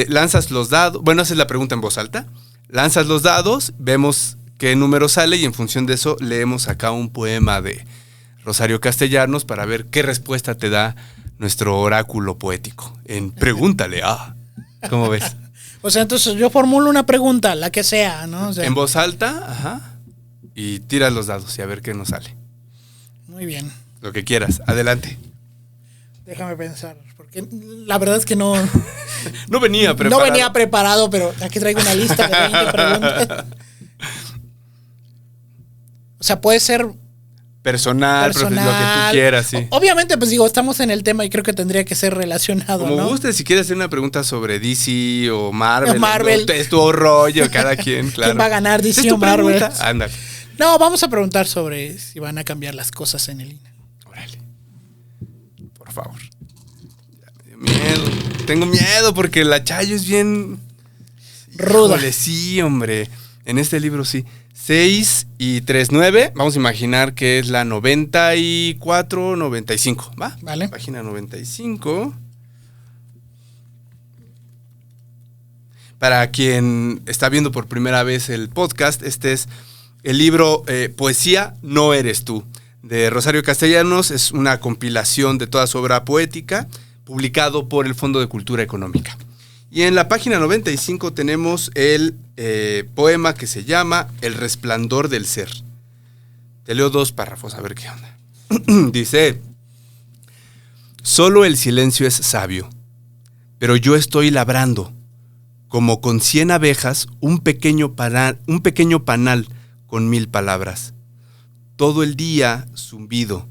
A: Lanzas los dados, bueno, haces la pregunta en voz alta, lanzas los dados, vemos qué número sale y en función de eso leemos acá un poema de Rosario Castellanos para ver qué respuesta te da nuestro oráculo poético en Pregúntale a... ¿Cómo ves?
B: O sea, entonces yo formulo una pregunta, la que sea, ¿no? O sea,
A: en voz alta, y tiras los dados y a ver qué nos sale.
B: Muy bien.
A: Lo que quieras, adelante.
B: Déjame pensar, porque la verdad es que no...
A: No venía preparado.
B: No venía preparado, pero aquí traigo una lista de 20 preguntas. O sea, puede ser
A: personal, lo que tú quieras, sí.
B: Obviamente, pues digo, estamos en el tema y creo que tendría que ser relacionado,
A: como
B: ¿no?
A: guste, si quieres hacer una pregunta sobre DC o Marvel.
B: Marvel.
A: ¿no? Es tu rollo, cada quien, claro.
B: ¿Quién va a ganar, DC o Marvel?
A: Ándale.
B: No, vamos a preguntar sobre si van a cambiar las cosas en el INE.
A: Órale. Por favor. Ya me dio miedo. Tengo miedo porque la Chayo es bien...
B: ruda.
A: Híjole, sí, hombre. En este libro sí. 6 y 3, 9. Vamos a imaginar que es la 94, 95. ¿Va?
B: Vale.
A: Página 95. Para quien está viendo por primera vez el podcast, este es el libro Poesía No Eres Tú, de Rosario Castellanos. Es una compilación de toda su obra poética, publicado por el Fondo de Cultura Económica. Y en la página 95 tenemos el poema que se llama El Resplandor del Ser. Te leo 2 párrafos, a ver qué onda. Dice: solo el silencio es sabio, pero yo estoy labrando, como con 100 abejas, un pequeño panal con 1000 palabras. Todo el día zumbido,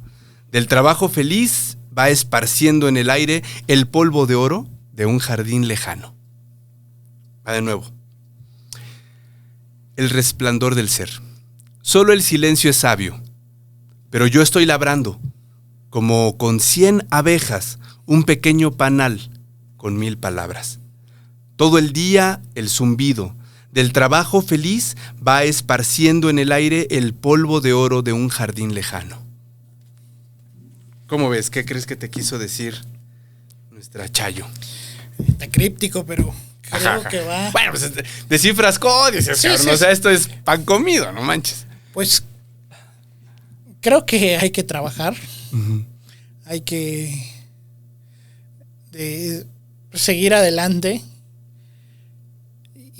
A: del trabajo feliz va esparciendo en el aire el polvo de oro de un jardín lejano. Va de nuevo. El resplandor del ser. Solo el silencio es sabio, pero yo estoy labrando, como con 100 abejas, un pequeño panal con 1000 palabras. Todo el día el zumbido del trabajo feliz va esparciendo en el aire el polvo de oro de un jardín lejano. ¿Cómo ves? ¿Qué crees que te quiso decir nuestra Chayo?
B: Está críptico, pero creo que va.
A: Bueno, pues descifras códices,
B: Sí,
A: cabrón.
B: sí,
A: O sea, esto es pan comido, no manches.
B: Pues creo que hay que trabajar.
A: Uh-huh.
B: Hay que seguir adelante.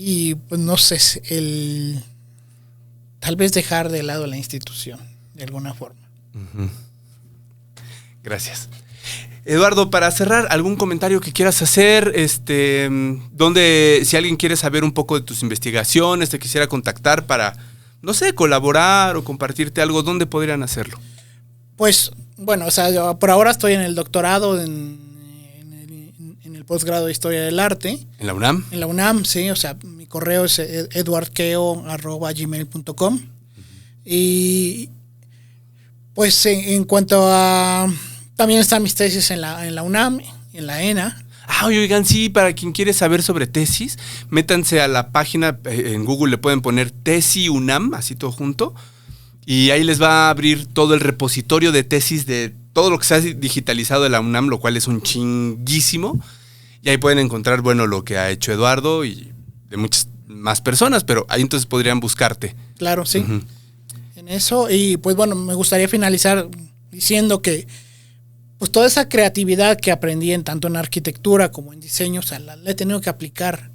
B: Y pues no sé, tal vez dejar de lado la institución, de alguna forma.
A: Uh-huh. Gracias. Eduardo, para cerrar, ¿algún comentario que quieras hacer? Donde, si alguien quiere saber un poco de tus investigaciones, te quisiera contactar para, no sé, colaborar o compartirte algo, ¿dónde podrían hacerlo?
B: Pues, bueno, o sea, yo por ahora estoy en el doctorado en el posgrado de Historia del Arte.
A: ¿En la UNAM?
B: En la UNAM, sí, o sea, mi correo es eduardqueo@gmail.com. Uh-huh. Y pues en cuanto a... También están mis tesis en la UNAM, en la ENA.
A: Ah, oigan, sí, para quien quiere saber sobre tesis, métanse a la página, en Google le pueden poner Tesis UNAM, así todo junto, y ahí les va a abrir todo el repositorio de tesis de todo lo que se ha digitalizado de la UNAM, lo cual es un chinguísimo, y ahí pueden encontrar, bueno, lo que ha hecho Eduardo y de muchas más personas, pero ahí entonces podrían buscarte.
B: Claro, sí.
A: Uh-huh.
B: En eso, y pues bueno, me gustaría finalizar diciendo que pues toda esa creatividad que aprendí tanto en arquitectura como en diseño, o sea, la he tenido que aplicar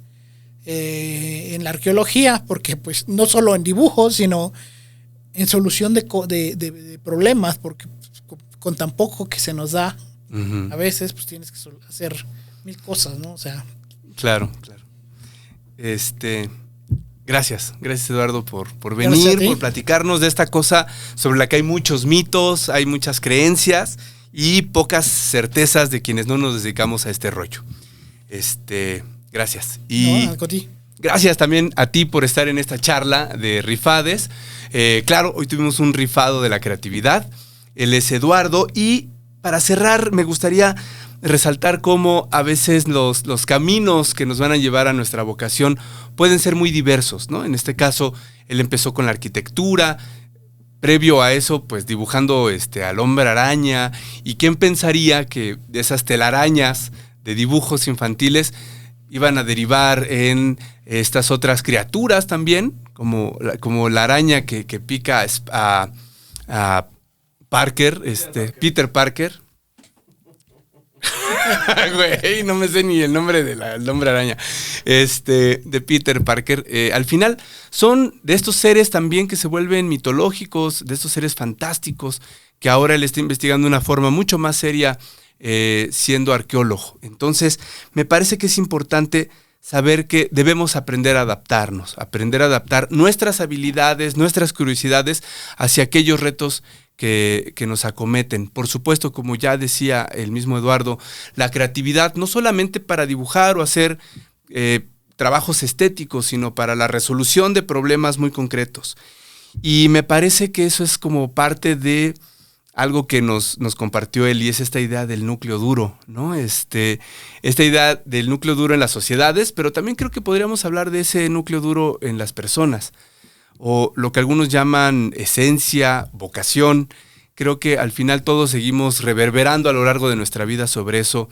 B: en la arqueología, porque pues no solo en dibujos, sino en solución de problemas, porque con tan poco que se nos da, uh-huh, a veces pues tienes que hacer 1000 cosas, ¿no? O sea.
A: Claro. Gracias Eduardo por venir, por platicarnos de esta cosa sobre la que hay muchos mitos, hay muchas creencias y pocas certezas de quienes no nos dedicamos a este rollo. Gracias. Y gracias también a ti por estar en esta charla de Rifades. Claro, hoy tuvimos un rifado de la creatividad. Él es Eduardo y para cerrar me gustaría resaltar cómo a veces los caminos que nos van a llevar a nuestra vocación pueden ser muy diversos, ¿no? En este caso, él empezó con la arquitectura, previo a eso, pues dibujando al hombre araña, y quién pensaría que de esas telarañas de dibujos infantiles iban a derivar en estas otras criaturas también, como la araña que pica a Parker, Peter Parker. Güey, no me sé ni el nombre del hombre araña. De Peter Parker. Al final son de estos seres también que se vuelven mitológicos, de estos seres fantásticos, que ahora él está investigando de una forma mucho más seria, siendo arqueólogo. Entonces, me parece que es importante saber que debemos aprender a adaptarnos, aprender a adaptar nuestras habilidades, nuestras curiosidades hacia aquellos retos que nos acometen. Por supuesto, como ya decía el mismo Eduardo, la creatividad no solamente para dibujar o hacer trabajos estéticos, sino para la resolución de problemas muy concretos. Y me parece que eso es como parte de algo que nos compartió él, y es esta idea del núcleo duro, ¿no? Esta idea del núcleo duro en las sociedades, pero también creo que podríamos hablar de ese núcleo duro en las personas, o lo que algunos llaman esencia, vocación. Creo que al final todos seguimos reverberando a lo largo de nuestra vida sobre eso,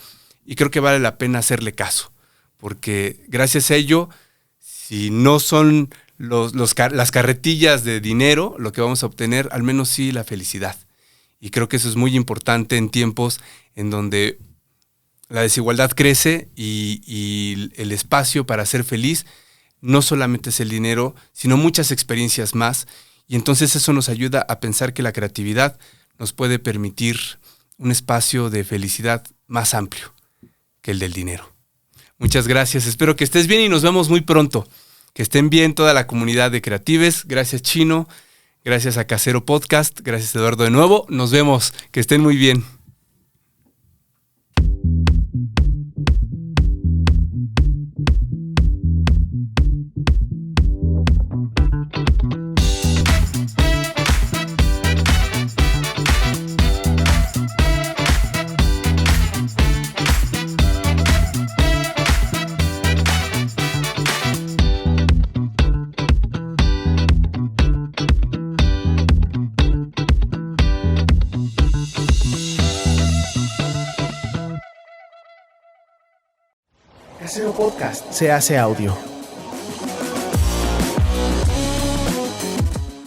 A: y creo que vale la pena hacerle caso, porque gracias a ello, si no son las carretillas de dinero lo que vamos a obtener, al menos sí la felicidad. Y creo que eso es muy importante en tiempos en donde la desigualdad crece y el espacio para ser feliz no solamente es el dinero, sino muchas experiencias más. Y entonces eso nos ayuda a pensar que la creatividad nos puede permitir un espacio de felicidad más amplio que el del dinero. Muchas gracias, espero que estés bien y nos vemos muy pronto. Que estén bien toda la comunidad de creatives. Gracias, Chino. Gracias a Casero Podcast. Gracias, Eduardo, de nuevo. Nos vemos. Que estén muy bien.
C: Casero Podcast se hace audio.